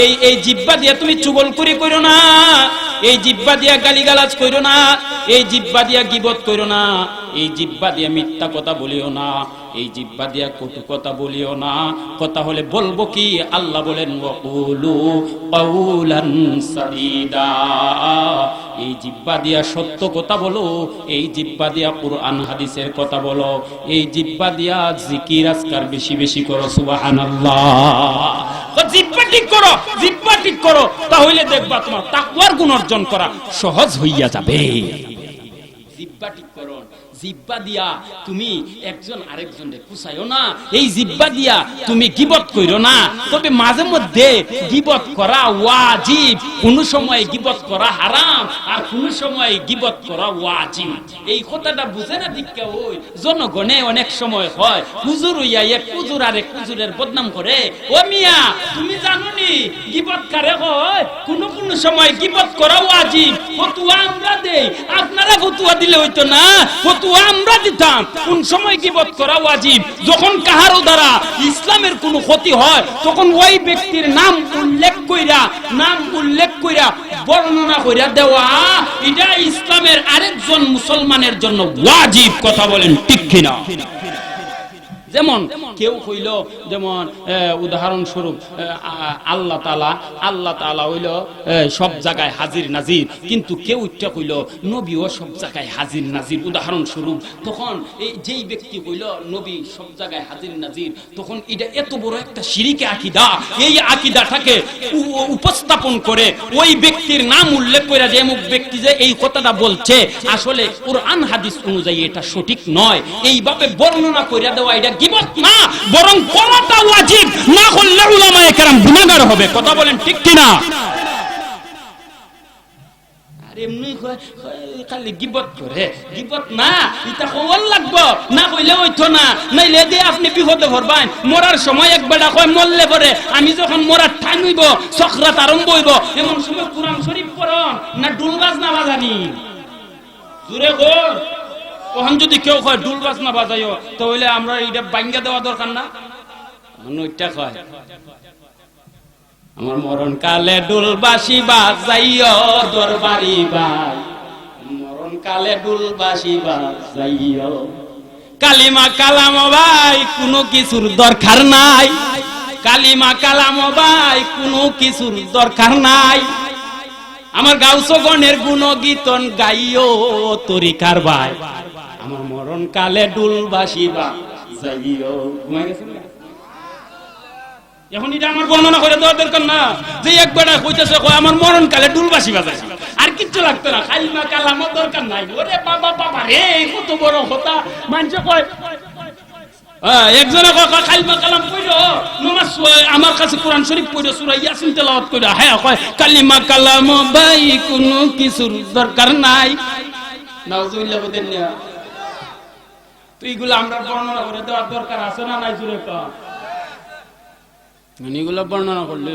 এই জিহ্বা দিয়া তুমি চুগলখড়ি করো না, এই জিহ্বা দিয়া গালিগালাজ করো না, এই জিহ্বা দিয়া গীবত করো না, এই জিহ্বা দিয়া মিথ্যা কথা বলিও না, এই জিহ্বা দিয়া কটু কথা বলিও না। কথা হলে বলবো কি? আল্লাহ বলেন, ওয়াকুলু কাওলান সাদীদা। এই জিহ্বা দিয়া সত্য কথা বলো, এই জিহ্বা দিয়া কুরআন হাদিসের কথা বলো, এই জিহ্বা দিয়া জিকির আজকার বেশি বেশি করো। সুবহানাল্লাহ। জিহ্বা ঠিক করো, জিহ্বা ঠিক করো, তাহলে দেখবা তোমার তাকওয়ার গুণ অর্জন করা সহজ হইয়া যাবে। জিহ্বা ঠিক করো। জিহ্বা দিয়া তুমি একজন আরেকজনকে কুসাইও না, এই জিহ্বা দিয়া তুমি গীবত কইরো না। তবে মাঝে মধ্যে গীবত করা ওয়াজিব, কোন সময় গীবত করা হারাম, আর কোন সময় গীবত করা ওয়াজিব। এই কথাটা বুঝে না দীক্ষা ওই জনগণে অনেক সময় হয়, হুজুর হইয়া এক হুজুর আর এক হুজুরের বদনাম করে। ও মিয়া, তুমি জানো নি গীবত কারে হয়? কোন কোন সময় গীবত করা ওয়াজিব। ফতোয়া আমরা দেই, আপনারা ফতোয়া দিলে হইতো না, ফতোয়া আমরা দিতাম। কোন সময় গীবত করা ওয়াজিব? যখন কাহারো দ্বারা ইসলামের কোনো ক্ষতি হয় তখন ওই ব্যক্তির নাম উল্লেখ কইরা বর্ণনা কইরা দেওয়া, এটা ইসলামের আরেকজন মুসলমানের জন্য ওয়াজিব। কথা বলেন ঠিক কিনা? যেমন কেউ কইল, যেমন উদাহরণস্বরূপ আল্লাহ তাআলা হইল সব জায়গায় হাজির নাজির, কিন্তু কেউ ইচ্ছা কইল নবীও সব জায়গায় হাজির নাজির, উদাহরণস্বরূপ। তখন এই যেই ব্যক্তি কইল নবী সব জায়গায় হাজির নাজির, তখন এটা এত বড় একটা শিরকি আকীদা। এই আকীদাটাকে উপস্থাপন করে ওই ব্যক্তির নাম উল্লেখ করে যে অমুক ব্যক্তি যে এই কথাটা বলছে, আসলে কুরআন হাদিস অনুযায়ী এটা সঠিক নয়, এইভাবে বর্ণনা করে দেওয়া এটা গীবত না, বরং করাটা ওয়াজিব। না করলে উলামায়ে কেরাম গুনাহগার হবে। কথা বলেন ঠিক কিনা? আর এমনি খালি গীবত করে, গীবত না, এটা কওয়ার লাগবো, না কইলে হইতো না। নাইলে দে আপনি বিপদে পড়বেন। মরার সময় একবারটা কয় মরলে পরে আমি যখন মরার টাইম হইব, সকরাত আরম্ভ হইব, এমন সময় কুরআন শরীফ পড়ন না ডুল বাজনা বাজানি? জোরে কর। ওখান যদি কেউ কয় ডুল বাজনা বাজাইও, তাহলে আমরা এটা ভাঙ্গা দেওয়া দরকার না? ওইটা কয় আমার মরণ কালে ডুল বাঁশি বাজাইও দরবারি ভাই, মরণ কালে ডুল বাঁশি বাজাইও। কালিমা কালাম ভাই কোনো কিছুর দরকার নাই, কালিমা কালাম ভাই কোনো কিছুর দরকার নাই। আমার গাউসগণের গুণগীতন গাইও তরিকার ভাই, আমার মরণ কালে ডুল বাঁশি বাজাইও। ঘুমাই গেছেন না? এখন এটা আমার বর্ণনা করে দেওয়ার দরকার না, যে একবার কইতেছে আমার মরণ কালে ডুল বাঁশি বাজাই, আর কিচ্ছু লাগতো না, কালিমা কালাম দরকার নাই। ওরে বাবা বাবা রে, কত বড় কথা। মানুষ কয় একজনে কয় কালিমা কালাম পড়ো, নামাজ আমার কাছে কোরআন শরীফ পড়ো, সূরা ইয়াসিন তেলাওয়াত কইরা, হ্যাঁ কয় কালিমা কালাম ভাই কোনো কিছুর দরকার নাই। নাউজুবিল্লাহ বলেন না? তো এইগুলো আমরা বর্ণনা করে দেওয়ার দরকার আছে না নাই? জুড়ে কয় এগুলো বর্ণনা করলে